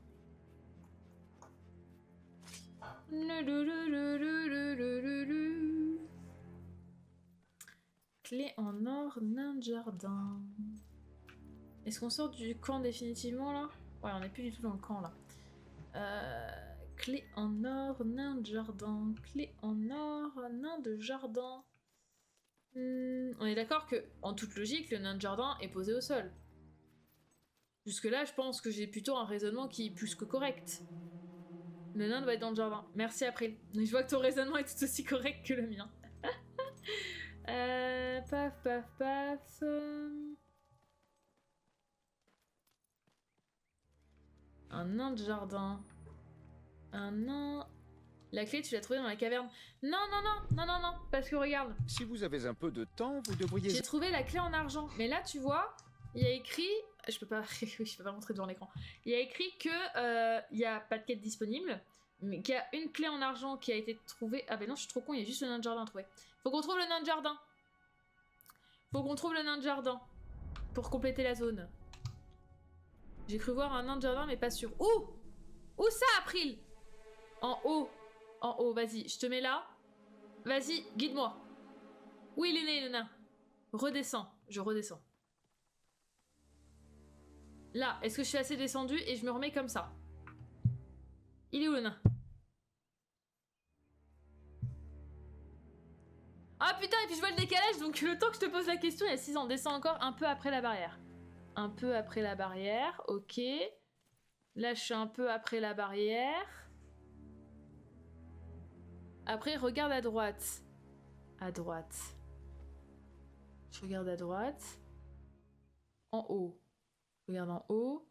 Clé en or, nain de jardin. Est-ce qu'on sort du camp définitivement là? Ouais, on n'est plus du tout dans le camp là. Clé en or, nain de jardin. Clé en or, nain de jardin. On est d'accord que, en toute logique, le nain de jardin est posé au sol. Jusque-là, je pense que j'ai plutôt un raisonnement qui est plus que correct. Le nain doit être dans le jardin. Merci April. Je vois que ton raisonnement est tout aussi correct que le mien. Paf, paf, paf. Un nain de jardin. Un nain... La clé, tu l'as trouvée dans la caverne. Non, non, non, non, non, non, parce que regarde. Si vous avez un peu de temps, vous devriez... J'ai trouvé la clé en argent. Mais là, tu vois, il y a écrit... Je peux pas, je peux pas montrer devant l'écran. Il y a écrit que il y a pas de quête disponible, mais qu'il y a une clé en argent qui a été trouvée. Ah ben non, je suis trop con, il y a juste le nain de jardin à trouver. Faut qu'on trouve le nain de jardin. Faut qu'on trouve le nain de jardin pour compléter la zone. J'ai cru voir un nain de jardin, mais pas sûr. Où ça, April? En haut, vas-y, je te mets là. Vas-y, guide-moi. Où il est né, le nain? Redescends, je redescends. Là, est-ce que je suis assez descendue et je me remets comme ça? Il est où le nain? Ah putain, et puis je vois le décalage, donc le temps que je te pose la question, il y a 6 ans. Descends encore un peu après la barrière. Un peu après la barrière, ok. Là, je suis un peu après la barrière. Après, regarde à droite. À droite. Je regarde à droite. En haut. Regarde en haut,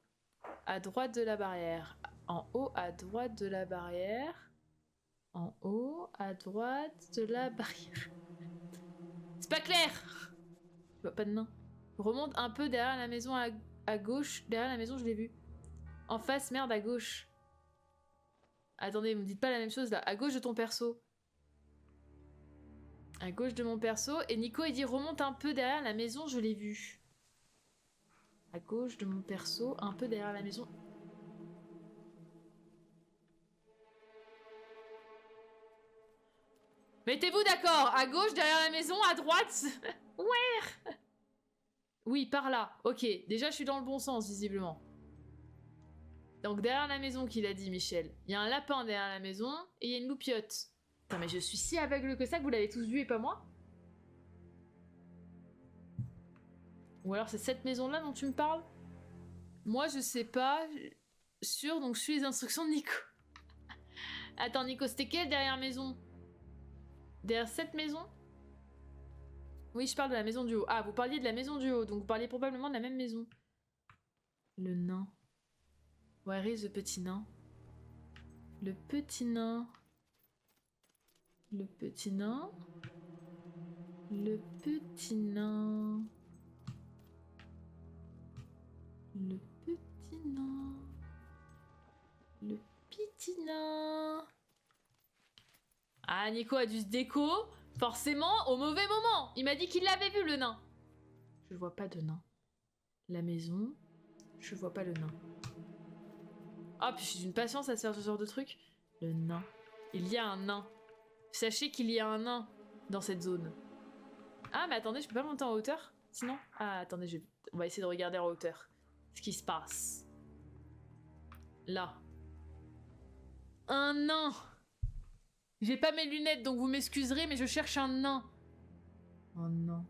à droite de la barrière. En haut, à droite de la barrière. En haut, à droite de la barrière. C'est pas clair! Je vois pas de nain. Remonte un peu derrière la maison à gauche. Derrière la maison, je l'ai vu. En face, merde, à gauche. Attendez, me dites pas la même chose là. À gauche de ton perso. À gauche de mon perso. Et Nico, il dit remonte un peu derrière la maison, je l'ai vu. À gauche de mon perso, un peu derrière la maison. Mettez-vous d'accord. À gauche, derrière la maison, à droite. Ouais. Oui, par là. Ok, déjà je suis dans le bon sens, visiblement. Donc derrière la maison qu'il a dit, Michel. Il y a un lapin derrière la maison et il y a une loupiote. Putain, mais je suis si aveugle que ça que vous l'avez tous vu et pas moi? Ou alors c'est cette maison-là dont tu me parles? Moi, je sais pas. Sûr, donc je suis les instructions de Nico. Attends, Nico, c'était quelle derrière maison? Derrière cette maison? Oui, je parle de la maison du haut. Ah, vous parliez de la maison du haut, donc vous parliez probablement de la même maison. Le nain. Where is the petit nain? Le petit nain. Le petit nain. Le petit nain. Le petit nain. Le petit nain. Ah, Nico a dû se déco, forcément, au mauvais moment. Il m'a dit qu'il l'avait vu, le nain. Je vois pas de nain. La maison, je vois pas le nain. Ah, puis j'ai une patience à faire ce genre de truc. Le nain. Il y a un nain. Sachez qu'il y a un nain dans cette zone. Ah, mais attendez, je peux pas monter en hauteur? Sinon? Ah, attendez, on va essayer de regarder en hauteur. Ce qui se passe. Là. Un nain. J'ai pas mes lunettes, donc vous m'excuserez, mais je cherche un nain. Un nain.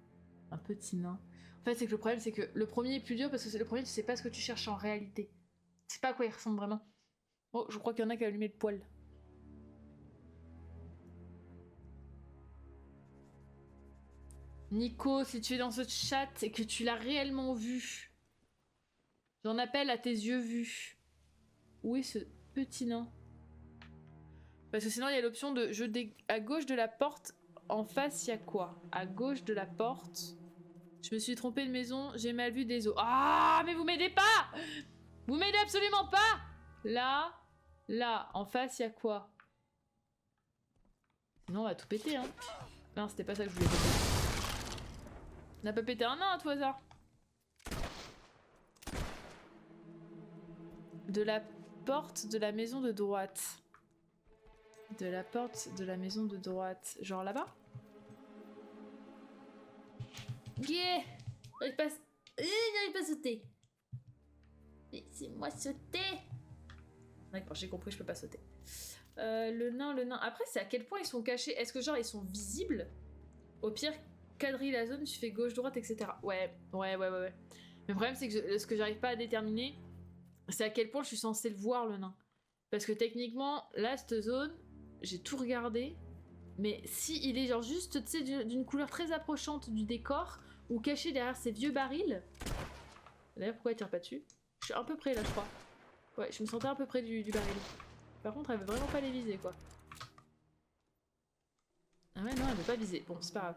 Un petit nain. En fait, c'est que le problème, c'est que le premier est plus dur parce que c'est le premier, tu sais pas ce que tu cherches en réalité. Tu sais pas à quoi il ressemble vraiment. Oh, je crois qu'il y en a qui a allumé le poil. Nico, si tu es dans ce chat et que tu l'as réellement vu, j'en appelle à tes yeux vus. Où est ce petit nain? Parce que sinon, il y a l'option de... À gauche de la porte, en face, il y a quoi? À gauche de la porte... Je me suis trompée de maison, j'ai mal vu des os. Ah, mais vous m'aidez pas! Vous m'aidez absolument pas! Là, en face, il y a quoi? Sinon, on va tout péter, hein. Non, c'était pas ça que je voulais péter. On n'a pas pété un nain à tout hasard. De la porte de la maison de droite. De la porte de la maison de droite. Genre là-bas? Yeah! J'arrive pas à sauter. Laissez-moi sauter. D'accord, j'ai compris, je peux pas sauter. Le nain. Après, c'est à quel point ils sont cachés. Est-ce que genre ils sont visibles? Au pire, quadrille la zone, tu fais gauche-droite, etc. Ouais. Mais le problème, c'est que ce que j'arrive pas à déterminer, c'est à quel point je suis censée le voir, le nain. Parce que techniquement, là, cette zone, j'ai tout regardé. Mais si il est genre juste, tu sais, d'une couleur très approchante du décor, ou caché derrière ces vieux barils. D'ailleurs, pourquoi il tire pas dessus? Je suis un peu près là, je crois. Ouais, je me sentais un peu près du baril. Par contre, elle veut vraiment pas les viser, quoi. Ah ouais, non, elle veut pas viser. Bon, c'est pas grave.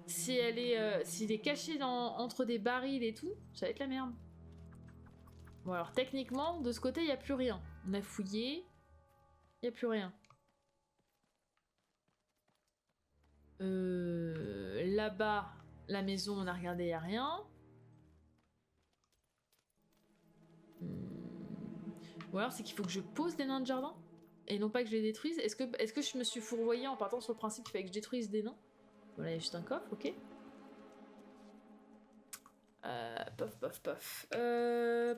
Si elle est, s'il est caché entre des barils et tout, ça va être la merde. Bon, alors techniquement, de ce côté, il n'y a plus rien. On a fouillé. Il n'y a plus rien. Là-bas, la maison, on a regardé, il n'y a rien. Ou alors, c'est qu'il faut que je pose des nains de jardin et non pas que je les détruise. Est-ce que je me suis fourvoyée en partant sur le principe qu'il fallait que je détruise des nains? Voilà, il y a juste un coffre, ok. Pof. Je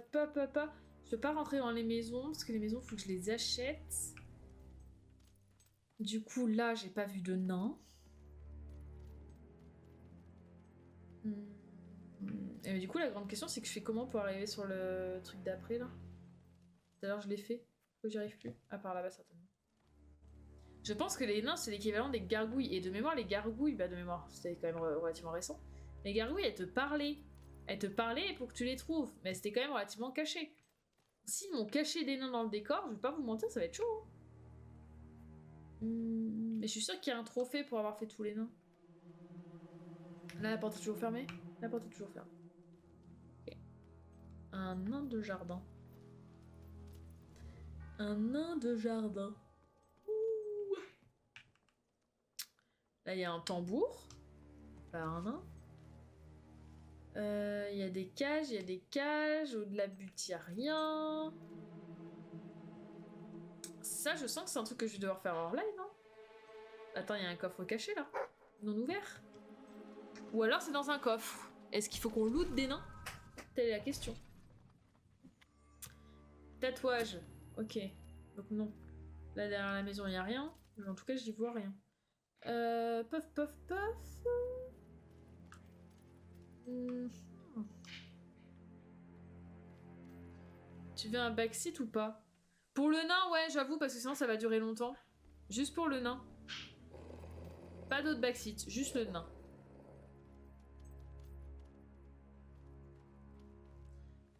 peux pas rentrer dans les maisons parce que les maisons, faut que je les achète. Du coup, là, j'ai pas vu de nains. Et du coup, la grande question, c'est que je fais comment pour arriver sur le truc d'après, là? Tout à l'heure, je l'ai fait. Pourquoi j'y arrive plus? À part là-bas, certainement. Je pense que les nains, c'est l'équivalent des gargouilles. Et de mémoire, les gargouilles, bah de mémoire, c'était quand même relativement récent. Les gargouilles, elles te parlaient. Elles te parlaient pour que tu les trouves. Mais c'était quand même relativement caché. S'ils m'ont caché des nains dans le décor, je vais pas vous mentir, ça va être chaud. Mais je suis sûre qu'il y a un trophée pour avoir fait tous les nains. Là, la porte est toujours fermée? La porte est toujours fermée. Ok. Un nain de jardin. Un nain de jardin. Ouh. Là, il y a un tambour. Pas un nain. Il y a des cages. Au-delà but, il n'y a rien. Ça, je sens que c'est un truc que je vais devoir faire hors live, non? Attends, il y a un coffre caché, là. Non ouvert. Ou alors, c'est dans un coffre. Est-ce qu'il faut qu'on loot des nains? Telle est la question. Tatouage. Ok. Donc non. Là, derrière la maison, il n'y a rien. Mais en tout cas, j'y vois rien. Pof. Tu veux un backseat ou pas? Pour le nain, ouais, j'avoue, parce que sinon ça va durer longtemps. Juste pour le nain. Pas d'autre backseat, juste le nain.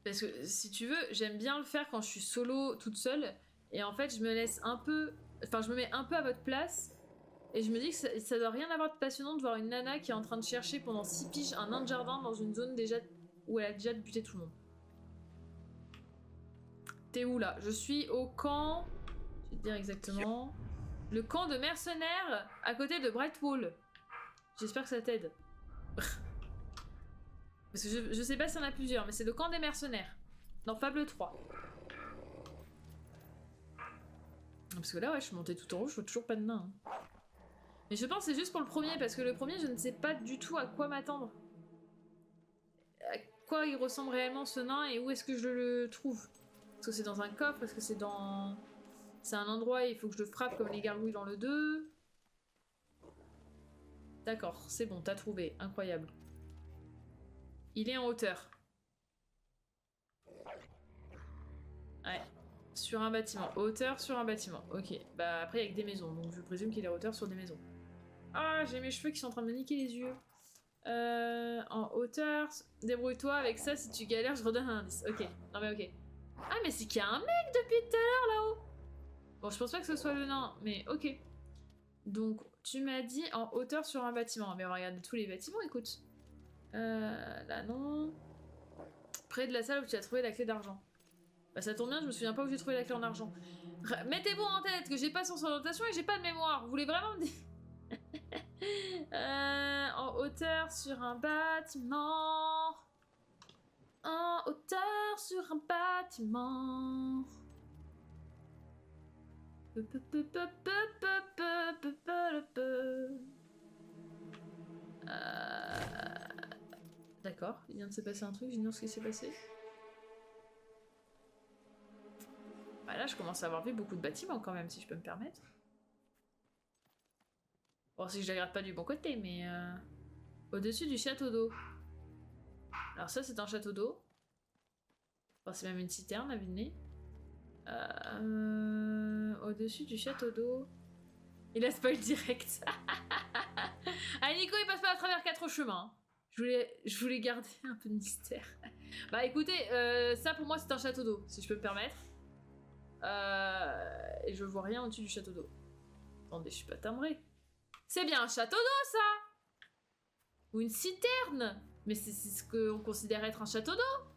Parce que si tu veux, j'aime bien le faire quand je suis solo toute seule. Et en fait, je me laisse un peu... Enfin, je me mets un peu à votre place. Et je me dis que ça doit rien avoir de passionnant de voir une nana qui est en train de chercher pendant 6 piges un nain de jardin dans une zone déjà où elle a déjà buté tout le monde. T'es où là? Je suis au camp... Je vais te dire exactement... Le camp de mercenaires à côté de Brightwall. J'espère que ça t'aide. Parce que je sais pas s'il y en a plusieurs, mais c'est le camp des mercenaires. Dans Fable 3. Parce que là, ouais, je suis montée tout en haut, je vois toujours pas de nain. Hein. Mais je pense que c'est juste pour le premier, parce que le premier, je ne sais pas du tout à quoi m'attendre. À quoi il ressemble réellement ce nain et où est-ce que je le trouve. Est-ce que c'est dans un coffre? Est-ce que c'est dans... C'est un endroit et il faut que je le frappe comme les gargouilles dans le 2. D'accord, c'est bon, t'as trouvé. Incroyable. Il est en hauteur. Ouais. Sur un bâtiment. Hauteur sur un bâtiment. Ok. Bah après, il y a que des maisons, donc je présume qu'il est en hauteur sur des maisons. Ah, j'ai mes cheveux qui sont en train de me niquer les yeux. En hauteur... Débrouille-toi avec ça, si tu galères, je redonne un indice. Ok. Non mais ok. Ah, mais c'est qu'il y a un mec depuis tout à l'heure là-haut. Bon, je pense pas que ce soit le nain, mais ok. Donc, tu m'as dit en hauteur sur un bâtiment. Mais on va regarder tous les bâtiments, écoute. Là, non. Près de la salle où tu as trouvé la clé d'argent. Bah, ça tombe bien, je me souviens pas où j'ai trouvé la clé en argent. Mettez-vous en tête que j'ai pas sens orientation et que j'ai pas de mémoire. Vous voulez vraiment me dire... en hauteur sur un bâtiment. En hauteur sur un bâtiment. D'accord, il vient de se passer un truc, j'ignore ce qui s'est passé. Bah là, je commence à avoir vu beaucoup de bâtiments quand même, si je peux me permettre. Bon, si je les regarde pas du bon côté, mais... Au-dessus du château d'eau. Alors ça, c'est un château d'eau. Enfin, c'est même une citerne à vue de nez. Au-dessus du château d'eau. Il a spoil direct. Ah, Nico, il passe pas à travers 4 chemins. Je voulais garder un peu de mystère. Bah écoutez, ça pour moi c'est un château d'eau, si je peux me permettre. Et je vois rien au-dessus du château d'eau. Attendez, je suis pas timbrée. C'est bien un château d'eau, ça! Ou une citerne! Mais c'est ce qu'on considère être un château d'eau.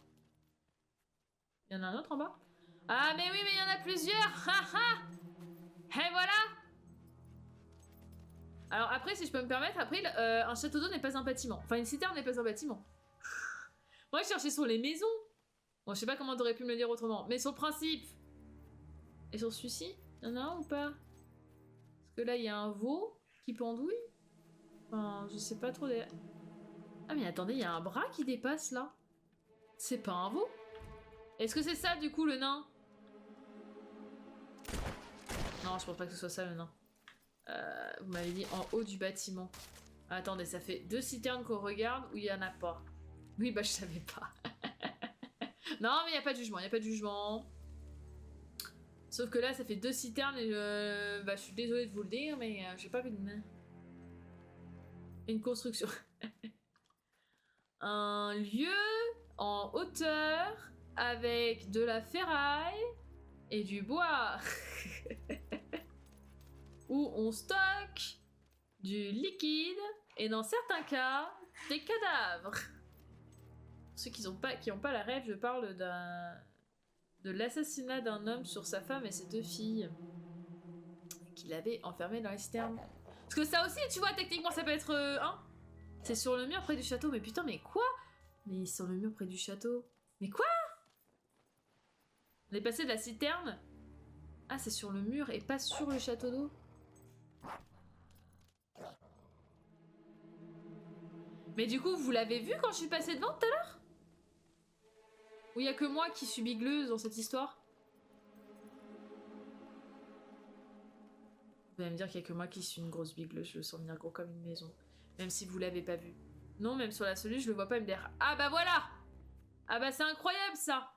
Il y en a un autre en bas? Ah mais oui, mais il y en a plusieurs! Et voilà! Alors après, si je peux me permettre, après, un château d'eau n'est pas un bâtiment. Enfin, une citerne n'est pas un bâtiment. Moi, je cherchais sur les maisons. Bon, je sais pas comment t'aurais pu me le dire autrement. Mais sur le principe. Et sur celui-ci, il y en a un ou pas? Parce que là, il y a un veau qui pendouille. Enfin, je sais pas trop des... Ah mais attendez, il y a un bras qui dépasse là. C'est pas un veau? Est-ce que c'est ça du coup le nain? Non, je pense pas que ce soit ça le nain. Vous m'avez dit en haut du bâtiment. Attendez, ça fait 2 citernes qu'on regarde où il y en a pas. Oui, bah je savais pas. Non, mais il y a pas de jugement, il y a pas de jugement. Sauf que là, ça fait 2 citernes et bah je suis désolée de vous le dire, mais j'ai pas vu de nain. Une construction. Un lieu en hauteur avec de la ferraille et du bois où on stocke du liquide et dans certains cas des cadavres. Ceux qui n'ont pas la rêve, je parle de l'assassinat d'un homme sur sa femme et ses 2 filles qu'il avait enfermées dans les citernes. Parce que ça aussi, tu vois, techniquement ça peut être c'est sur le mur près du château. Mais putain, mais quoi? Mais sur le mur près du château. Mais quoi? On est passé de la citerne. Ah, c'est sur le mur et pas sur le château d'eau. Mais du coup, vous l'avez vu quand je suis passée devant tout à l'heure? Ou il y a que moi qui suis bigleuse dans cette histoire? Vous allez me dire qu'il y a que moi qui suis une grosse bigleuse. Je le sens venir gros comme une maison. Même si vous l'avez pas vu. Non, même sur la solution, je le vois pas me dire. Ah bah voilà! Ah bah c'est incroyable ça!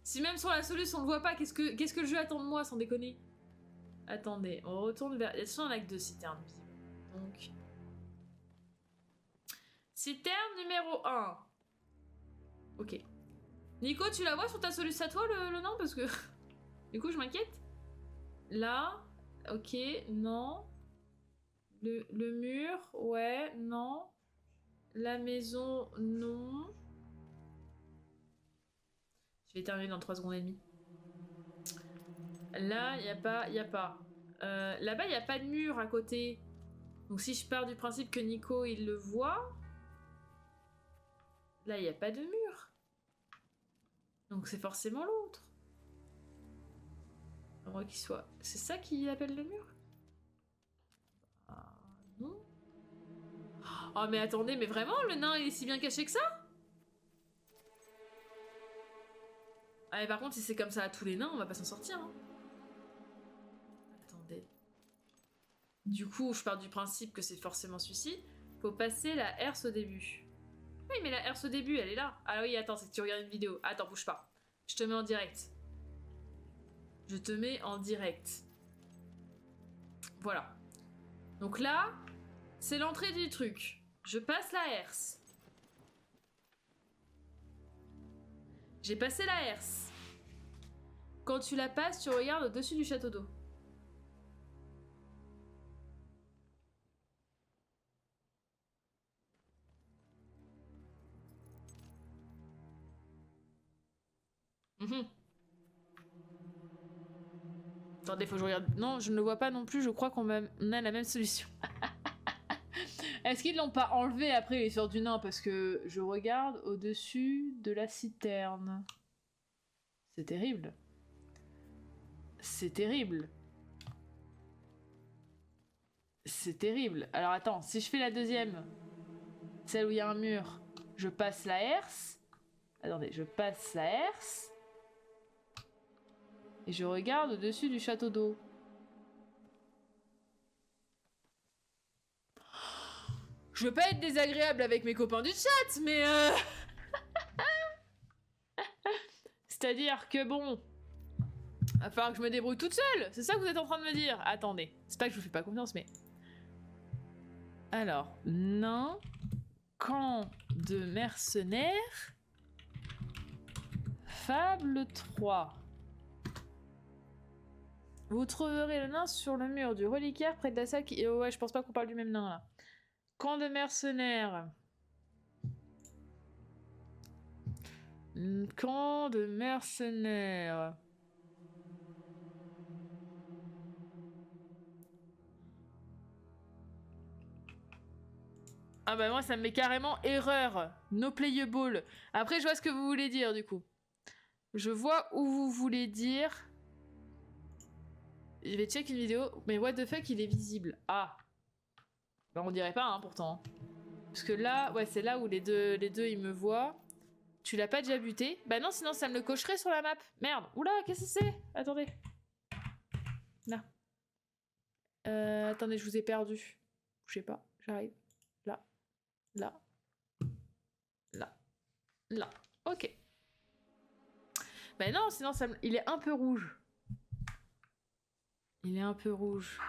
Si même sur la solution on le voit pas, qu'est-ce que le jeu attend de moi, sans déconner? Attendez, on retourne vers... Il y en a que 2 citernes. Donc... Citerne numéro 1. Ok. Nico, tu la vois sur ta solution à toi, le nain? Parce que... du coup, je m'inquiète. Là... Ok, non... Le mur, ouais, non. La maison, non. Je vais terminer dans 3 secondes et demie. Là, il n'y a pas. Là-bas, il n'y a pas de mur à côté. Donc si je pars du principe que Nico, il le voit... Là, il n'y a pas de mur. Donc c'est forcément l'autre. À moins qu'il soit... C'est ça qu'il appelle le mur? Non. Oh mais attendez, mais vraiment, le nain il est si bien caché que ça? Ah mais par contre, si c'est comme ça à tous les nains, on va pas s'en sortir. Hein. Attendez. Du coup, je pars du principe que c'est forcément celui-ci. Faut passer la herse au début. Oui, mais la herse au début, elle est là. Ah oui, attends, c'est que tu regardes une vidéo. Attends, bouge pas. Je te mets en direct. Je te mets en direct. Voilà. Donc là... c'est l'entrée du truc. Je passe la herse. J'ai passé la herse. Quand tu la passes, tu regardes au-dessus du château d'eau. Attendez, faut que je regarde. Non, je ne le vois pas non plus. Je crois qu'on a la même solution. Est-ce qu'ils l'ont pas enlevé après les sorts du nain? Parce que je regarde au-dessus de la citerne. C'est terrible. C'est terrible. C'est terrible. Alors attends, si je fais la deuxième, celle où il y a un mur, je passe la herse. Attendez, je passe la herse. Et je regarde au-dessus du château d'eau. Je veux pas être désagréable avec mes copains du chat, mais c'est-à-dire que bon... Va falloir que je me débrouille toute seule. C'est ça que vous êtes en train de me dire. Attendez. C'est pas que je vous fais pas confiance, mais... Alors, nain, camp de mercenaires, fable 3. Vous trouverez le nain sur le mur du reliquaire près de la salle qui... Oh ouais, je pense pas qu'on parle du même nain, là. Camp de mercenaires. Camp de mercenaires. Ah bah moi ça me met carrément erreur. No playable. Après je vois ce que vous voulez dire du coup. Je vois où vous voulez dire. Je vais check une vidéo. Mais what the fuck il est visible. Ah. Bah on dirait pas hein pourtant. Parce que là, ouais c'est là où les deux ils me voient. Tu l'as pas déjà buté? Bah non sinon ça me le cocherait sur la map. Merde. Oula qu'est-ce que c'est? Attendez. Là. Attendez je vous ai perdu. Je sais pas. J'arrive. Là. Là. Là. Là. Ok. Ben non, sinon ça il est un peu rouge. Il est un peu rouge.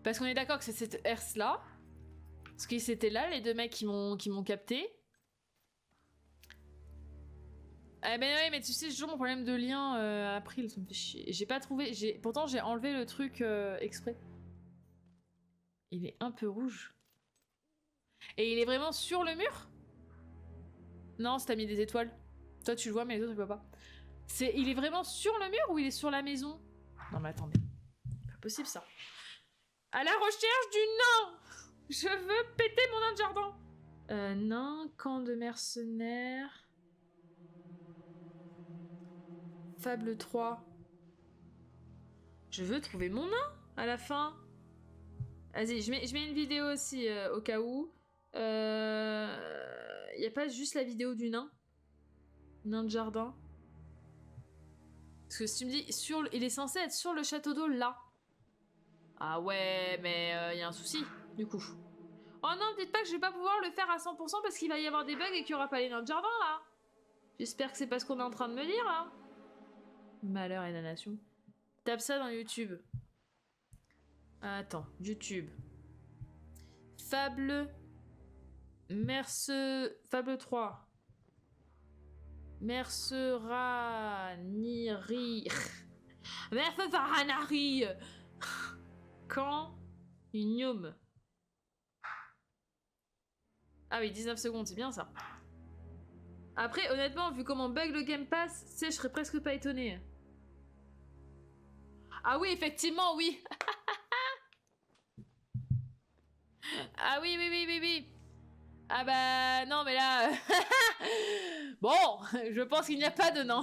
Parce qu'on est d'accord que c'est cette herse là. Parce que c'était là les deux mecs qui m'ont capté. Ah ben oui, mais tu sais, j'ai toujours mon problème de lien April, ça me fait chier. J'ai pas trouvé... Pourtant j'ai enlevé le truc exprès. Il est un peu rouge. Et il est vraiment sur le mur? Non, t'as mis des étoiles. Toi tu le vois, mais les autres tu le vois pas. Il est vraiment sur le mur ou il est sur la maison? Non mais attendez. Pas possible ça. À la recherche du nain! Je veux péter mon nain de jardin! Nain, camp de mercenaires... Fable 3. Je veux trouver mon nain à la fin. Vas-y, je mets une vidéo aussi au cas où. Y a pas juste la vidéo du nain? Nain de jardin. Parce que si tu me dis, il est censé être sur le château d'eau là. Ah ouais, mais y a un souci, du coup. Oh non, dites pas que je vais pas pouvoir le faire à 100% parce qu'il va y avoir des bugs et qu'il y aura pas les nains de jardin là. J'espère que c'est pas ce qu'on est en train de me dire là. Malheur et la nation. Tape ça dans YouTube. Attends, YouTube. Fable... Fable 3. Merceraniri. Merceranari. Quand Ignome. Ah oui, 19 secondes, c'est bien ça. Après, honnêtement, vu comment bug le Game Pass, tu sais, je serais presque pas étonnée. Ah oui, effectivement, oui. Ah oui, oui. Ah bah non, mais là... Bon, je pense qu'il n'y a pas de non.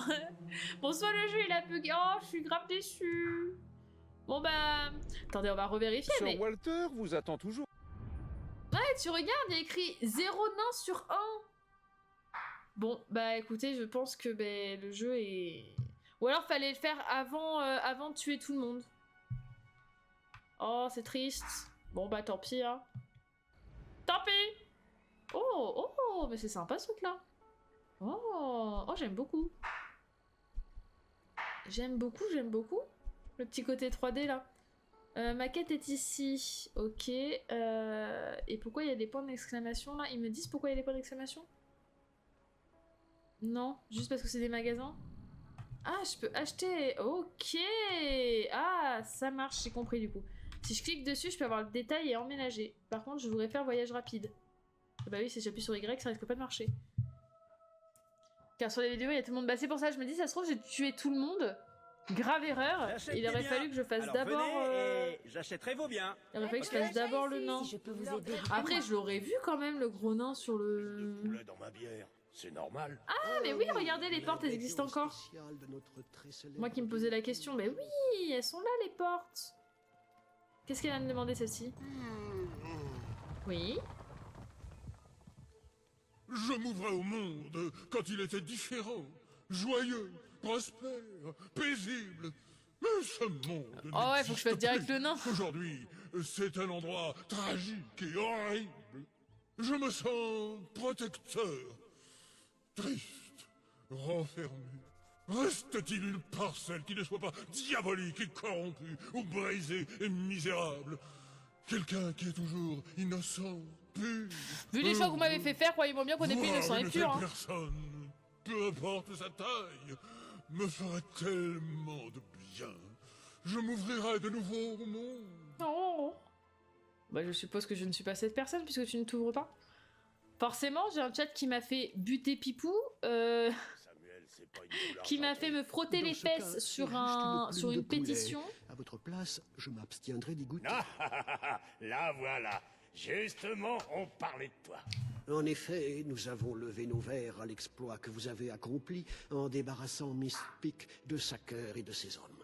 Bon, soit le jeu, il a bugué. Oh, je suis grave déçue. Bon bah... Attendez, on va revérifier, Sir mais... Walter vous attend toujours. Ouais, tu regardes, il y a écrit 0 nain sur 1. Bon, bah écoutez, je pense que le jeu est... Ou alors fallait le faire avant de tuer tout le monde. Oh, c'est triste. Bon bah tant pis, hein. Tant pis. Oh, mais c'est sympa ce truc-là. Oh, j'aime beaucoup. J'aime beaucoup. Le petit côté 3D là. Ma quête est ici. Ok. Et pourquoi il y a des points d'exclamation là? Ils me disent pourquoi il y a des points d'exclamation? Non, juste parce que c'est des magasins. Ah, je peux acheter. Ok. Ah, ça marche, j'ai compris du coup. Si je clique dessus, je peux avoir le détail et emménager. Par contre, je voudrais faire voyage rapide. Bah oui, si j'appuie sur Y, ça risque pas de marcher. Car sur les vidéos, il y a tout le monde. Bah c'est pour ça, je me dis, ça se trouve, j'ai tué tout le monde. Grave erreur. Il aurait fallu que je fasse d'abord... J'achèterai vos biens. Il aurait fallu que je fasse d'abord le nain. Si je peux vous aider. Après, je l'aurais vu quand même, le gros nain sur le... Poulet dans ma bière, c'est normal. Ah, mais oui, regardez, les portes, elles existent encore. Moi qui me posais la question, mais oui, elles sont là, les portes. Qu'est-ce qu'elle vient de demander, celle-ci? Oui. Je m'ouvrais au monde quand il était différent, joyeux, prospère, paisible. Mais ce monde Oh ouais, faut que je fasse direct le nain. Aujourd'hui, c'est un endroit tragique et horrible. Je me sens protecteur, triste, renfermé. Reste-t-il une parcelle qui ne soit pas diabolique et corrompue, ou brisée et misérable? Quelqu'un qui est toujours innocent, pur. Vu les choix que vous m'avez fait faire, croyez-moi bien qu'on est plus innocent et pur. Hein. Personne, peu importe sa taille, me ferait tellement de bien. Je m'ouvrirai de nouveau au monde. Oh. Bah je suppose que je ne suis pas cette personne puisque tu ne t'ouvres pas. Forcément, j'ai un chat qui m'a fait buter Pipou, qui m'a fait me frotter les fesses sur une pétition. À votre place, je m'abstiendrai d'y goûter. Là voilà. Justement, on parlait de toi. En effet, nous avons levé nos verres à l'exploit que vous avez accompli en débarrassant Miss Pick de sa cœur et de ses hommes.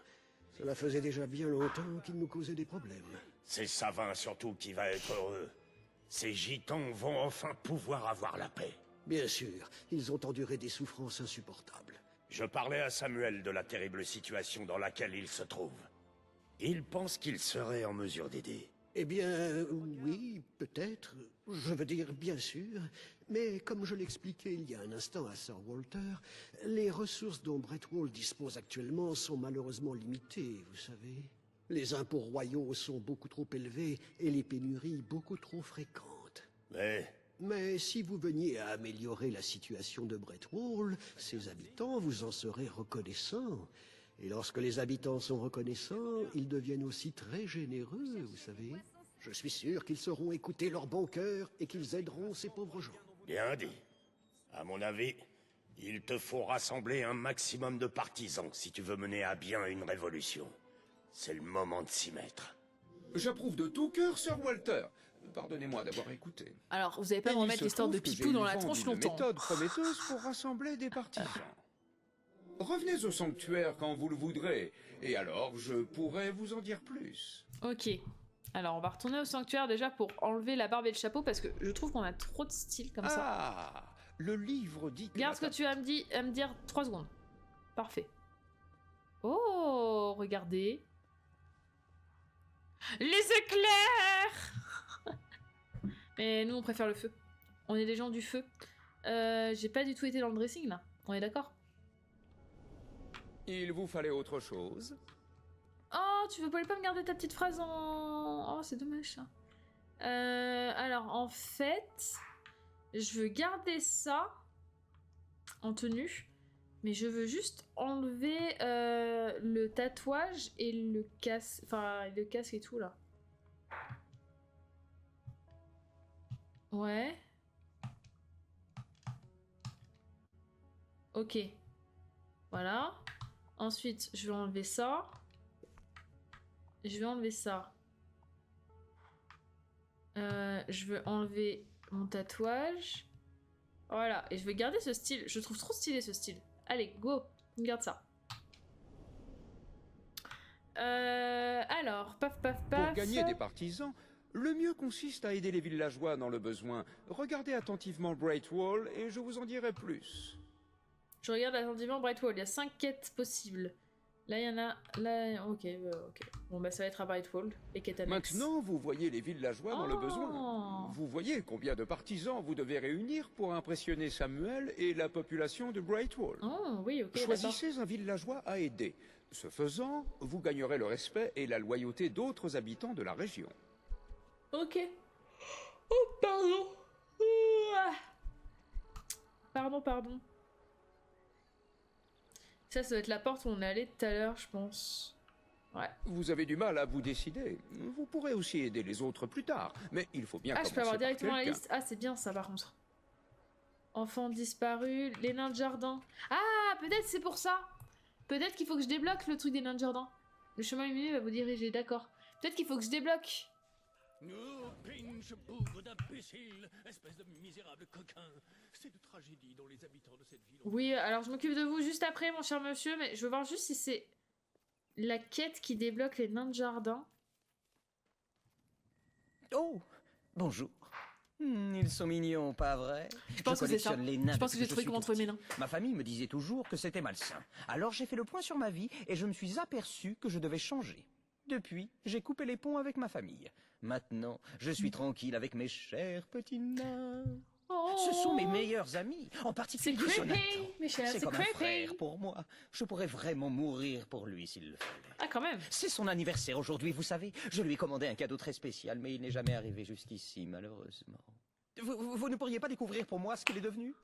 Cela faisait déjà bien longtemps qu'il nous causait des problèmes. C'est Savin surtout qui va être heureux. Ces gitans vont enfin pouvoir avoir la paix. Bien sûr, ils ont enduré des souffrances insupportables. Je parlais à Samuel de la terrible situation dans laquelle il se trouve. Il pense qu'il serait en mesure d'aider. Eh bien, oui, peut-être. Je veux dire, bien sûr. Mais comme je l'expliquais il y a un instant à Sir Walter, les ressources dont Brettwall dispose actuellement sont malheureusement limitées, vous savez. Les impôts royaux sont beaucoup trop élevés et les pénuries beaucoup trop fréquentes. Mais si vous veniez à améliorer la situation de Brettwall, ses habitants vous en seraient reconnaissants. Et lorsque les habitants sont reconnaissants, ils deviennent aussi très généreux, vous savez. Je suis sûr qu'ils sauront écouter leur bon cœur et qu'ils aideront ces pauvres gens. Bien dit. À mon avis, il te faut rassembler un maximum de partisans si tu veux mener à bien une révolution. C'est le moment de s'y mettre. J'approuve de tout cœur, Sir Walter. Pardonnez-moi d'avoir écouté. Alors, vous allez pas me remettre l'histoire de Pipou dans la tronche longtemps. Une méthode prometteuse pour rassembler des partisans. Revenez au sanctuaire quand vous le voudrez, et alors je pourrai vous en dire plus. Ok. Alors, on va retourner au sanctuaire déjà pour enlever la barbe et le chapeau parce que je trouve qu'on a trop de style comme ça. Ah, le livre dit que... Regarde ce que tu vas me dire 3 secondes. Parfait. Oh, regardez. Les éclairs. Mais nous, on préfère le feu. On est des gens du feu. J'ai pas du tout été dans le dressing, là. On est d'accord? Il vous fallait autre chose? Oh, tu voulais pas me garder ta petite phrase en... Oh, c'est dommage, ça. Alors, en fait... Je veux garder ça en tenue. Mais je veux juste enlever le tatouage et le casque... Enfin, le casque et tout, là. Ouais. Ok. Voilà. Ensuite, je vais enlever ça. Je vais enlever ça. Je veux enlever mon tatouage. Voilà. Et je vais garder ce style. Je trouve trop stylé, ce style. Allez, go. On garde ça. Alors, paf, paf, paf. Pour gagner des partisans, le mieux consiste à aider les villageois dans le besoin. Regardez attentivement Brettwall et je vous en dirai plus. Je regarde attentivement Brettwall. Il y a 5 quêtes possibles. Là, il y en a... Là, ok, ok. Bon, bah, ça va être à Brettwall. Les quêtes annexes. Maintenant, vous voyez les villageois dans le besoin. Vous voyez combien de partisans vous devez réunir pour impressionner Samuel et la population de Brettwall. Oh, oui, ok. Choisissez un villageois à aider. Ce faisant, vous gagnerez le respect et la loyauté d'autres habitants de la région. Ok. Oh, pardon. Pardon. Ça doit être la porte où on est allé tout à l'heure, je pense. Ouais. Vous avez du mal à vous décider. Vous pourrez aussi aider les autres plus tard, mais il faut bien commencer je peux avoir par directement la quelqu'un. liste. Ah, c'est bien ça, par contre. Enfants disparus, les nains de jardin. Ah, peut-être c'est pour ça. Peut-être qu'il faut que je débloque le truc des nains de jardin. Le chemin lumineux va vous diriger, d'accord. Peut-être qu'il faut que je débloque. Pinche bougre d'imbécile, espèce de misérable coquin. C'est de tragédie dont les habitants de cette ville ont... Oui, alors je m'occupe de vous juste après, mon cher monsieur, mais je veux voir juste si c'est la quête qui débloque les nains de jardin. Oh, bonjour. Ils sont mignons, pas vrai? Je pense que c'est ça. collectionne les nains Je pense que depuis j'ai trouvé suis comment tout trouver mes petit. nains. Ma famille me disait toujours que c'était malsain. Alors j'ai fait le point sur ma vie et je me suis aperçu que je devais changer. Depuis, j'ai coupé les ponts avec ma famille. Maintenant, je suis tranquille avec mes chers petits nains. Oh. Ce sont mes meilleurs amis, en particulier C'est Jonathan. creepy, Michel, C'est c'est comme un creepy. frère pour moi. Je pourrais vraiment mourir pour lui s'il le fallait. Ah, quand même. C'est son anniversaire aujourd'hui, vous savez. Je lui ai commandé un cadeau très spécial, mais il n'est jamais arrivé jusqu'ici, malheureusement. Vous ne pourriez pas découvrir pour moi ce qu'il est devenu?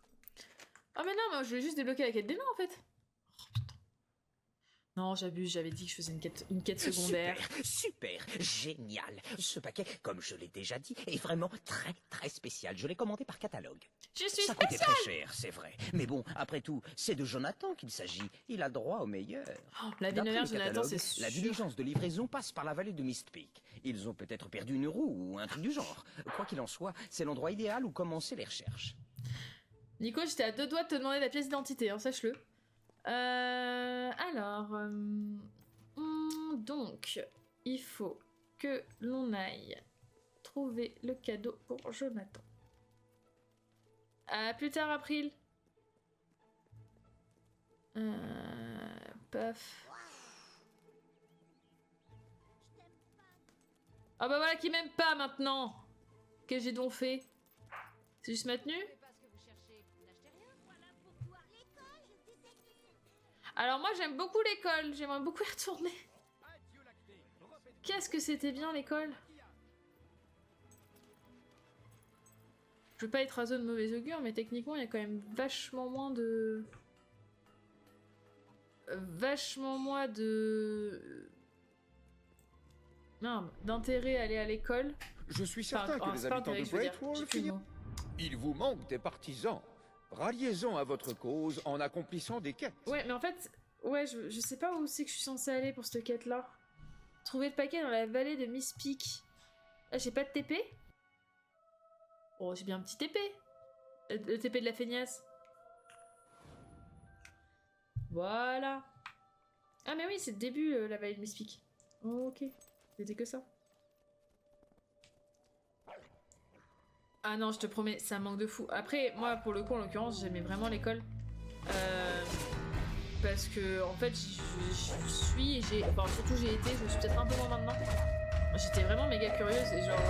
Ah, mais non, mais je voulais juste débloquer la quête des nains, en fait. Oh, putain. Non, j'abuse, j'avais dit que je faisais une quête secondaire. Super, génial. Ce paquet, comme je l'ai déjà dit, est vraiment très très spécial. Je l'ai commandé par catalogue. Je suis Ça coûtait spéciale. très cher, c'est vrai. Mais bon, après tout, c'est de Jonathan qu'il s'agit. Il a droit au meilleur. Oh, la vie de D'après mère, le Jonathan, catalogue, c'est sûr. la diligence de livraison passe par la vallée de Mist Peak. Ils ont peut-être perdu une roue ou un truc du genre. Quoi qu'il en soit, c'est l'endroit idéal où commencer les recherches. Nico, j'étais à 2 doigts de te demander la pièce d'identité, hein, sache-le. Donc, il faut que l'on aille trouver le cadeau pour Jonathan. À plus tard, April. Paf. Ah bah voilà qui m'aime pas maintenant. Qu'est-ce que j'ai donc fait? C'est juste ma tenue? Alors moi j'aime beaucoup l'école, j'aimerais beaucoup y retourner. Qu'est-ce que c'était bien l'école? Je veux pas être oiseau de mauvais augure, mais techniquement il y a quand même vachement moins de... Non, d'intérêt à aller à l'école. Je suis certain que les habitants de Great Wall, il vous manque des partisans. Ralliez-en à votre cause en accomplissant des quêtes. Ouais, mais en fait, ouais, je sais pas où c'est que je suis censée aller pour cette quête-là. Trouver le paquet dans la vallée de Mist Peak. Ah, j'ai pas de TP? Oh, j'ai bien un petit TP. Le TP de la feignasse. Voilà. Ah, mais oui, c'est le début, la vallée de Mist Peak. Oh, ok. C'était que ça. Ah non, je te promets, ça manque de fou. Après, moi, pour le coup, en l'occurrence, j'aimais vraiment l'école. Parce que, en fait, je suis, enfin, surtout j'ai été, je suis peut-être un peu moins maintenant. J'étais vraiment méga curieuse et genre...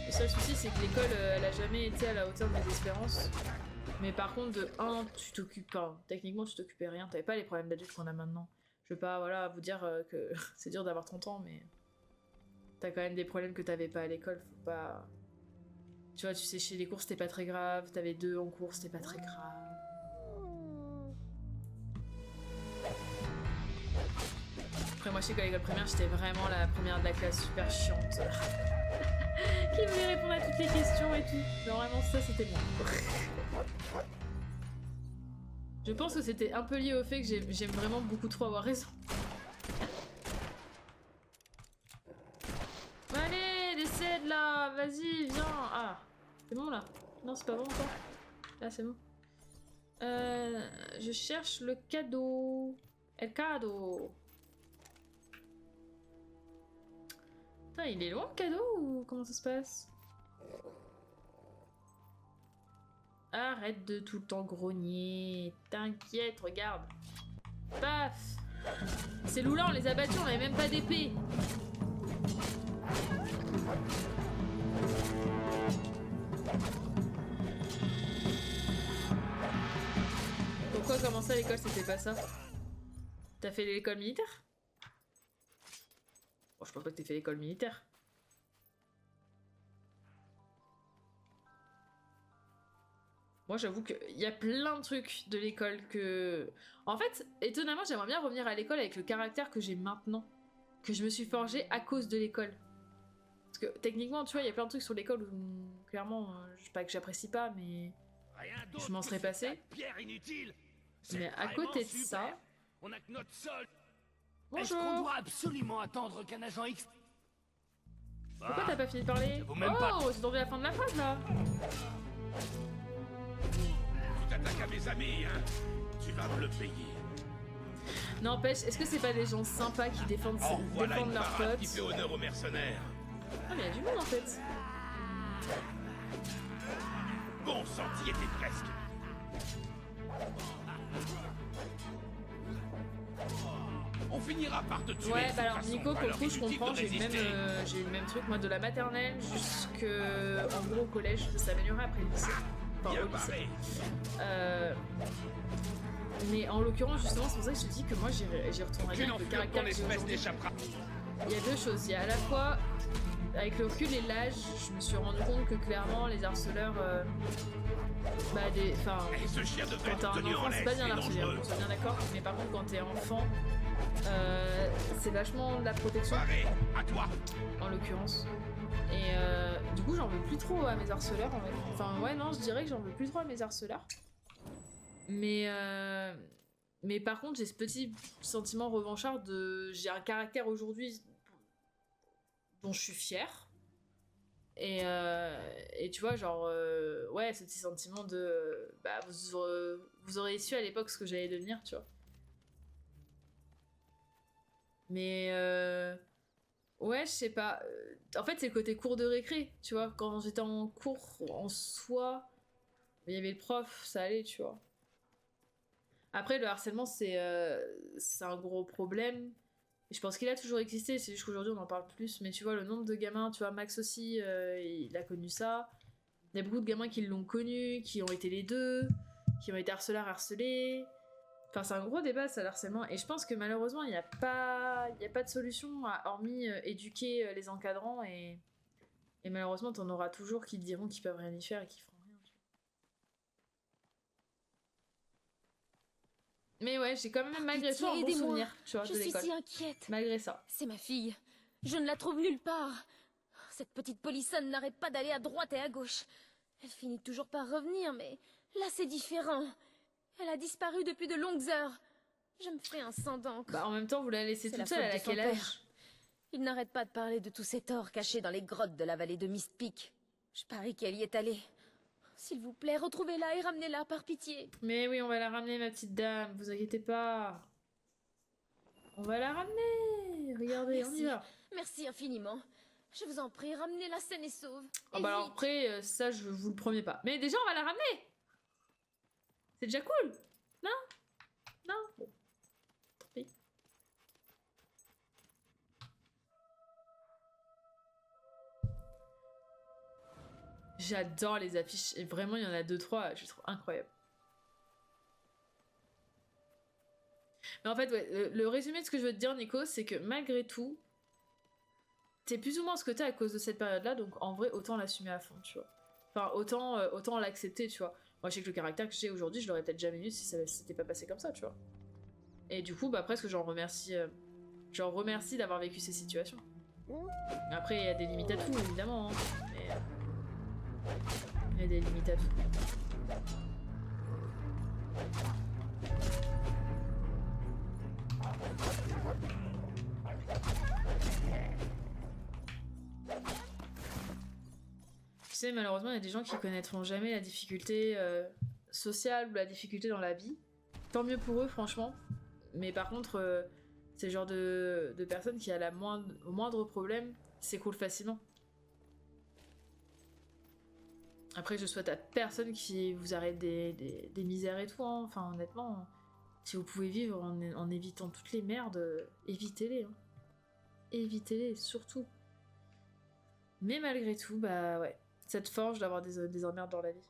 le seul souci, c'est que l'école, elle a jamais été à la hauteur de mes espérances. Mais par contre, de 1, tu t'occupes pas. Techniquement, tu t'occupais rien. T'avais pas les problèmes d'adulte qu'on a maintenant. Je veux pas, voilà, vous dire que c'est dur d'avoir 30 ans, mais... T'as quand même des problèmes que t'avais pas à l'école, faut pas... Tu vois, tu séchais les cours, c'était pas très grave. T'avais 2 en cours, c'était pas très grave. Après, moi, je sais qu'à l'école primaire, j'étais vraiment la première de la classe super chiante. Qui voulait répondre à toutes les questions et tout. Mais vraiment, ça, c'était moi. Je pense que c'était un peu lié au fait que j'aime vraiment beaucoup trop avoir raison. Allez, décède là, vas-y, viens. Ah, c'est bon là? Non, c'est pas bon encore. Là, c'est bon. Je cherche le cadeau. El cadeau. Putain, il est loin le cadeau ou comment ça se passe? Arrête de tout le temps grogner. T'inquiète, regarde. Paf. Ces loups-là, on les a battus, on avait même pas d'épée. Pourquoi, comment ça, l'école, c'était pas ça? T'as fait l'école militaire? Bon, je pense pas que t'aies fait l'école militaire. Moi, j'avoue qu'il y a plein de trucs de l'école que... En fait, étonnamment, j'aimerais bien revenir à l'école avec le caractère que j'ai maintenant. Que je me suis forgé à cause de l'école. Parce que, techniquement, tu vois, il y a plein de trucs sur l'école où, clairement, je sais pas que j'apprécie pas, mais... Je m'en serais passé. Mais à côté de ça... On a que notre sol. Bonjour. Est-ce qu'on doit absolument attendre qu'un agent X... Pourquoi t'as pas fini de parler? Oh, c'est tombé la fin de la phrase, là. Tu t'attaques à mes amis, hein? Tu vas me le payer. N'empêche, est-ce que c'est pas des gens sympas qui défendent, Voilà défendent une leurs parade potes? qui fait honneur aux mercenaires. Ah, mais il y a du monde, en fait. Bon sang, t'y étais presque. On finira par te tuer. Ouais, de bah alors toute façon, Nico, pour le coup, je inutile comprends, de j'ai eu résister. le même truc, moi, de la maternelle en gros, au collège, ça s'améliorait après le lycée. Enfin, Bien au lycée. barré. Mais en l'occurrence, justement, c'est pour ça que je te dis que moi, j'y retournerai bien Aucune avec le enflure de caractère ton que j'ai espèce aujourd'hui. n'échappera. Il y a deux choses. Il y a à la fois, avec le recul et l'âge, je me suis rendu compte que clairement, les harceleurs, Et ce chien devait quand t'as être un tenu en enfant, c'est laisse, pas bien c'est harcelé, dangereux. on soit bien d'accord. Mais par contre, quand t'es enfant, c'est vachement de la protection. Barré, à toi. En l'occurrence. Et du coup, j'en veux plus trop à mes harceleurs en fait. Enfin, ouais, non, je dirais que j'en veux plus trop à mes harceleurs. Mais par contre, j'ai ce petit sentiment revanchard de. J'ai un caractère aujourd'hui dont je suis fière. Et tu vois, genre, ouais, ce petit sentiment de. Bah, vous aurez su à l'époque ce que j'allais devenir, tu vois. Mais. Ouais, je sais pas. En fait, c'est le côté cours de récré, tu vois. Quand j'étais en cours en soi, il y avait le prof, ça allait, tu vois. Après, le harcèlement, c'est un gros problème. Et je pense qu'il a toujours existé, c'est juste qu'aujourd'hui, on en parle plus. Mais tu vois, le nombre de gamins, tu vois, Max aussi, il a connu ça. Il y a beaucoup de gamins qui l'ont connu, qui ont été les deux, qui ont été harceleurs, harcelés. Enfin, c'est un gros débat, ça, le harcèlement. Et je pense que malheureusement, il n'y a pas de solution, hormis éduquer les encadrants. Et malheureusement, t'en auras toujours qui te diront qu'ils peuvent rien y faire et qui feront rien. Mais ouais, j'ai quand même malgré tout un bon souvenir, tu vois, de l'école. Je suis si inquiète. Malgré ça. C'est ma fille. Je ne la trouve nulle part. Cette petite polissonne n'arrête pas d'aller à droite et à gauche. Elle finit toujours par revenir, mais là c'est différent. Elle a disparu depuis de longues heures. Je me fais un sang d'encre. Bah en même temps, vous la laissez toute seule, elle a quel âge? Il n'arrête pas de parler de tout cet or caché dans les grottes de la vallée de Mist Peak. Je parie qu'elle y est allée. S'il vous plaît, retrouvez-la et ramenez-la par pitié. Mais oui, on va la ramener, ma petite dame, vous inquiétez pas. On va la ramener. Regardez, Merci. on y va. Merci infiniment. Je vous en prie, ramenez-la saine et sauve. Ah bah alors après, ça, je vous le promets pas. Mais déjà, on va la ramener. C'est déjà cool. Non? Non? Bon. Tant pis. J'adore les affiches. Et vraiment, il y en a 2-3, je les trouve incroyables. Mais en fait, ouais, le résumé de ce que je veux te dire, Nico, c'est que malgré tout, t'es plus ou moins ce que t'es à cause de cette période-là, donc en vrai, autant l'assumer à fond, tu vois. Enfin, autant l'accepter, tu vois. Moi, je sais que le caractère que j'ai aujourd'hui, je l'aurais peut-être jamais eu si ça s'était pas passé comme ça, tu vois. Et du coup, bah presque, j'en remercie d'avoir vécu ces situations. Après, il y a des limites à tout, évidemment, hein. Mais il y a des limites à tout. Tu sais, malheureusement, il y a des gens qui connaîtront jamais la difficulté sociale ou la difficulté dans la vie. Tant mieux pour eux, franchement. Mais par contre, c'est le genre de personne qui a au moindre problème s'écroule facilement. Après, je souhaite à personne qui vous arrête des misères et tout, hein. Enfin, honnêtement, si vous pouvez vivre en évitant toutes les merdes, évitez-les. Hein. Évitez-les, surtout. Mais malgré tout, bah ouais, ça te forge d'avoir des emmerdes dans la vie.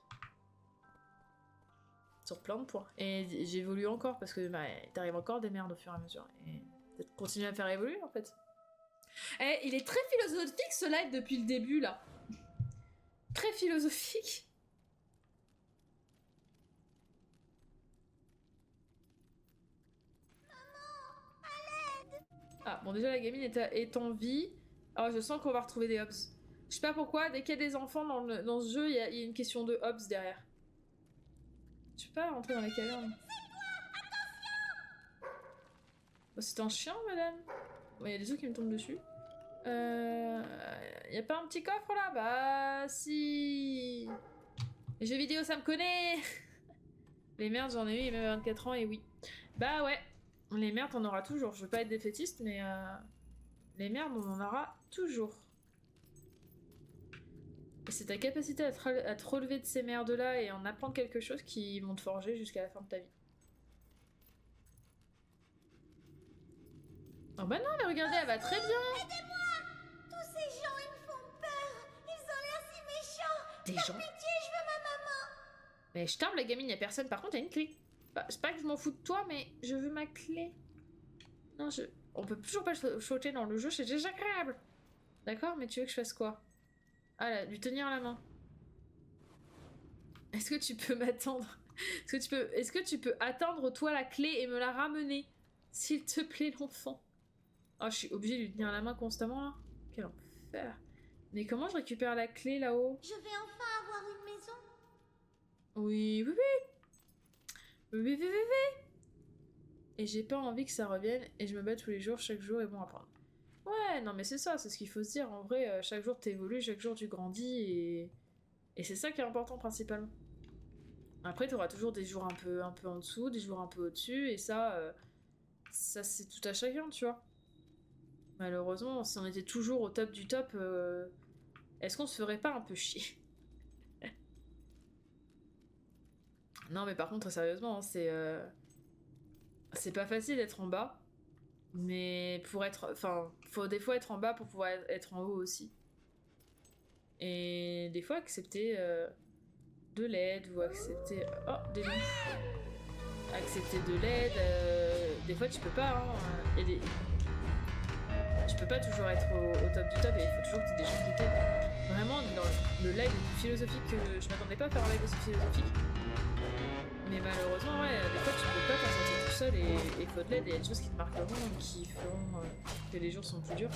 Sur plein de points. Et j'évolue encore, parce que bah, t'arrives encore des merdes au fur et à mesure. Et peut-être continuer à faire évoluer, en fait. Eh, il est très philosophique, ce live, depuis le début, là. Très philosophique. Ah, bon, déjà, la gamine est en vie. Alors, je sens qu'on va retrouver des hops. Je sais pas pourquoi, dès qu'il y a des enfants dans ce jeu, il y a une question de hops derrière. Je peux pas rentrer dans les cavernes. Oh, c'est un chien, madame. Bon, il y a des œufs qui me tombent dessus. Y a pas un petit coffre là? Bah si. Les jeux vidéo ça me connaît. Les merdes j'en ai eu, il y a même 24 ans et oui. Bah ouais, les merdes on aura toujours. Je veux pas être défaitiste mais les merdes on en aura toujours. Et c'est ta capacité à te relever de ces merdes-là et en apprendre quelque chose qui vont te forger jusqu'à la fin de ta vie. Oh bah non, mais regardez, elle va très bien. Aidez-moi! Tous ces gens, ils me font peur. Ils ont l'air si méchants. Des Par gens. pitié, je veux ma maman. Mais je t'arme la gamine, y'a personne. Par contre, t'as une clé. Bah, c'est pas que je m'en fous de toi, mais je veux ma clé. Non, on peut toujours pas sauter dans le jeu, c'est désagréable. D'accord, mais tu veux que je fasse quoi? Ah là, lui tenir la main. Est-ce que tu peux m'attendre? Est-ce que tu peux attendre toi la clé et me la ramener? S'il te plaît, l'enfant. Oh, je suis obligée de lui tenir la main constamment là. Quel enfer. Mais comment je récupère la clé là-haut? Je vais enfin avoir une maison. Oui, oui, oui. Oui, oui, oui, oui. Et j'ai pas envie que ça revienne et je me bats tous les jours, chaque jour est bon à prendre. Ouais, non mais c'est ça, c'est ce qu'il faut se dire. En vrai, chaque jour t'évolues, chaque jour tu grandis et c'est ça qui est important principalement. Après, t'auras toujours des jours un peu en dessous, des jours un peu au-dessus et ça c'est tout à chacun, tu vois. Malheureusement, si on était toujours au top du top, est-ce qu'on se ferait pas un peu chier? Non mais par contre, très sérieusement, hein, c'est pas facile d'être en bas. Mais pour être... Enfin, faut des fois être en bas pour pouvoir être en haut aussi. Et des fois accepter de l'aide ou accepter... Oh, des loups. Accepter de l'aide... Des fois tu peux pas, hein. Tu peux pas toujours être au top du top et il faut toujours que tu aies des gens qui t'aident. Vraiment, dans le live le plus philosophique que... Je m'attendais pas à faire un live aussi philosophique. Mais malheureusement, ouais, des fois tu peux pas t'en sortir tout seul et faut de l'aide et il y a des choses qui te marqueront et qui feront que les jours sont plus durs.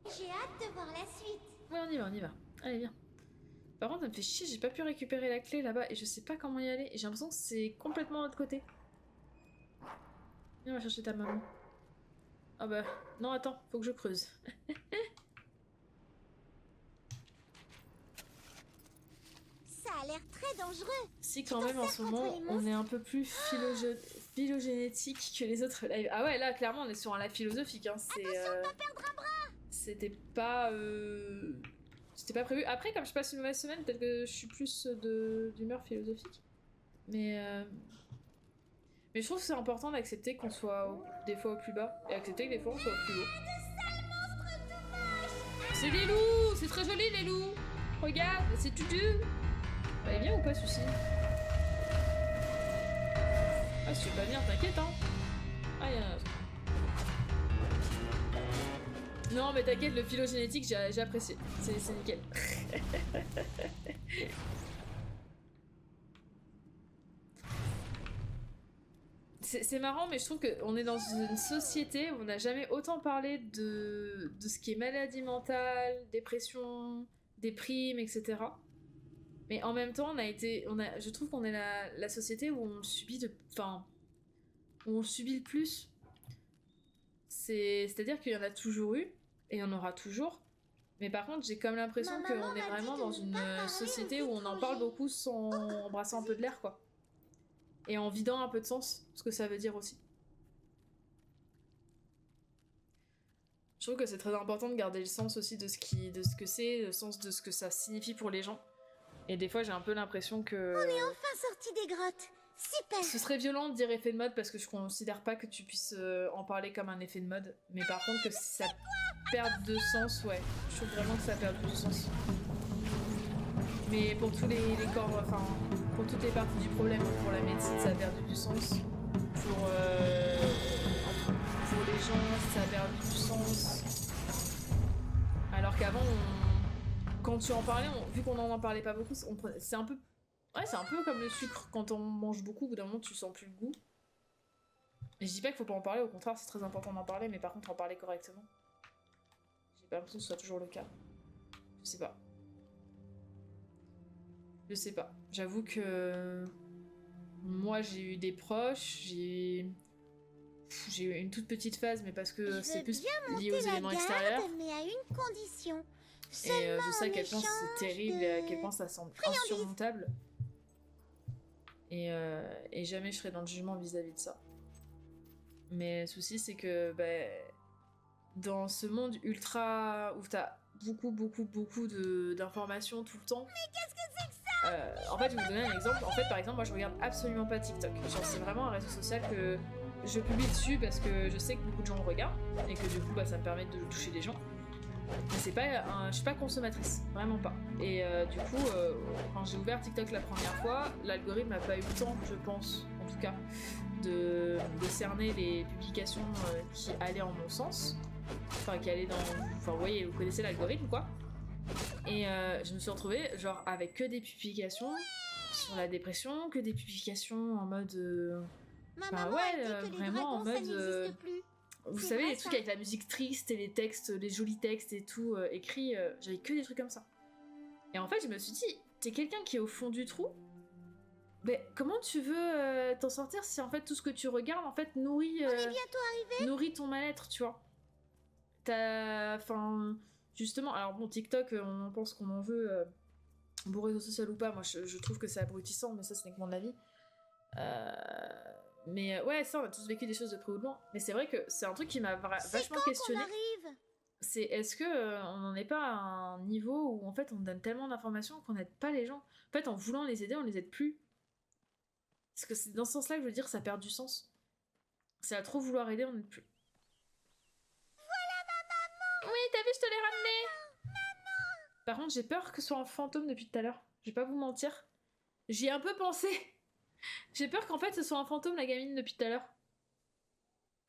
J'ai hâte de voir la suite. Ouais, on y va, on y va. Allez, viens. Par contre, ça me fait chier, j'ai pas pu récupérer la clé là-bas et je sais pas comment y aller. Et j'ai l'impression que c'est complètement de l'autre côté. Viens, on va chercher ta maman. Ah bah, non, attends, faut que je creuse. Ça a l'air très dangereux. Si quand même en ce moment on est un peu plus phylogénétique que les autres lives. Ah ouais, là clairement on est sur un live philosophique, hein. C'est c'était pas prévu. Après comme je passe une mauvaise semaine, peut-être que je suis plus d'humeur philosophique. Mais je trouve que c'est important d'accepter qu'on soit des fois au plus bas et accepter que des fois on soit au plus haut. C'est les loups, c'est très joli les loups. Regarde, c'est tutu. Bah, il est bien ou pas celui-ci? Ah, si tu veux pas venir, t'inquiète, hein. Ah, il y en a un autre. Non, mais t'inquiète, le phylogénétique, j'ai apprécié. C'est nickel. C'est marrant, mais je trouve qu'on est dans une société où on n'a jamais autant parlé de ce qui est maladie mentale, dépression, déprime, etc. Mais en même temps, je trouve qu'on est la société où on subit où on subit le plus. C'est-à-dire qu'il y en a toujours eu, et il y en aura toujours. Mais par contre, j'ai comme l'impression qu'on est vraiment dans une société où on en parle beaucoup sans embrasser un peu de l'air, quoi. Et en vidant un peu de sens, ce que ça veut dire aussi. Je trouve que c'est très important de garder le sens aussi de ce que c'est, le sens de ce que ça signifie pour les gens. Et des fois, j'ai un peu l'impression que... On est enfin sortis des grottes. Super. Ce serait violent de dire effet de mode parce que je considère pas que tu puisses en parler comme un effet de mode. Mais par contre, que ça perde de sens, ouais. Je trouve vraiment que ça perd du sens. Mais pour tous les corps, enfin, pour toutes les parties du problème, pour la médecine, ça a perdu du sens. Pour les gens, ça a perdu du sens. Alors qu'avant, quand tu en parlais, vu qu'on en parlait pas beaucoup, c'est un peu... Ouais, c'est un peu comme le sucre. Quand on mange beaucoup, au bout d'un moment, tu sens plus le goût. Et je dis pas qu'il faut pas en parler, au contraire, c'est très important d'en parler, mais par contre, en parler correctement. J'ai pas l'impression que ce soit toujours le cas. Je sais pas. Je sais pas. J'avoue que... Moi, j'ai eu des proches, j'ai eu une toute petite phase, mais parce que c'est plus lié aux éléments extérieurs. Mais à une condition. Et je sais à quel point c'est terrible et à quel point ça semble insurmontable. Et jamais je serai dans le jugement vis-à-vis de ça. Mais le souci, c'est que dans ce monde ultra où t'as beaucoup d'informations tout le temps. Mais qu'est-ce que c'est que ça? En fait, je vais vous donner un exemple. En fait, par exemple, moi je regarde absolument pas TikTok. Genre, c'est vraiment un réseau social que je publie dessus parce que je sais que beaucoup de gens le regardent et que du coup, bah, ça me permet de toucher des gens. Mais c'est pas, je suis pas consommatrice, vraiment pas. Et du coup, quand j'ai ouvert TikTok la première fois, l'algorithme n'a pas eu le temps, je pense, en tout cas, de cerner les publications qui allaient en mon sens. Enfin, qui allaient dans... Enfin, vous voyez, vous connaissez l'algorithme, quoi. Et je me suis retrouvée, genre, avec que des publications sur la dépression, que des publications en mode... Ma Enfin, maman ouais, a dit que les vraiment en dragons, ça mode... n'existe plus. Vous C'est savez, vrai, les trucs ça. avec la musique triste et les textes, les jolis textes et tout écrits, j'avais que des trucs comme ça. Et en fait, je me suis dit, t'es quelqu'un qui est au fond du trou, mais comment tu veux t'en sortir si en fait tout ce que tu regardes en fait nourrit, On est bientôt arrivé. nourrit ton mal-être, tu vois. Enfin, justement, alors bon, TikTok, on pense qu'on en veut, bon réseau social ou pas, moi je trouve que c'est abrutissant, mais ça ce n'est que mon avis. Mais ouais, ça, on a tous vécu des choses de près ou de loin. Mais c'est vrai que c'est un truc qui m'a vachement questionné. Arrive. C'est est-ce que on n'en est pas à un niveau où en fait on donne tellement d'informations qu'on n'aide pas les gens. En fait, en voulant les aider, on les aide plus. Parce que c'est dans ce sens-là que je veux dire, ça perd du sens. C'est à trop vouloir aider, on n'aide plus. Voilà ma maman. Oui, t'as vu, je te l'ai ramené. Maman. Par contre, j'ai peur que ce soit un fantôme depuis tout à l'heure. Je vais pas vous mentir. J'y ai un peu pensé. J'ai peur qu'en fait ce soit un fantôme, la gamine, depuis tout à l'heure.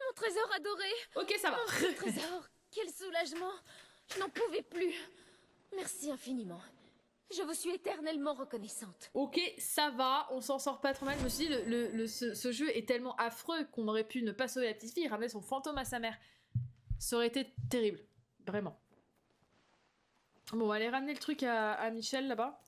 Mon trésor adoré! Ok, ça va. Mon trésor! Quel soulagement! Je n'en pouvais plus! Merci infiniment. Je vous suis éternellement reconnaissante. Ok, ça va, on s'en sort pas trop mal. Je me suis dit, ce jeu est tellement affreux qu'on aurait pu ne pas sauver la petite fille et ramener son fantôme à sa mère. Ça aurait été terrible. Vraiment. Bon, allez ramener le truc à Michel, là-bas.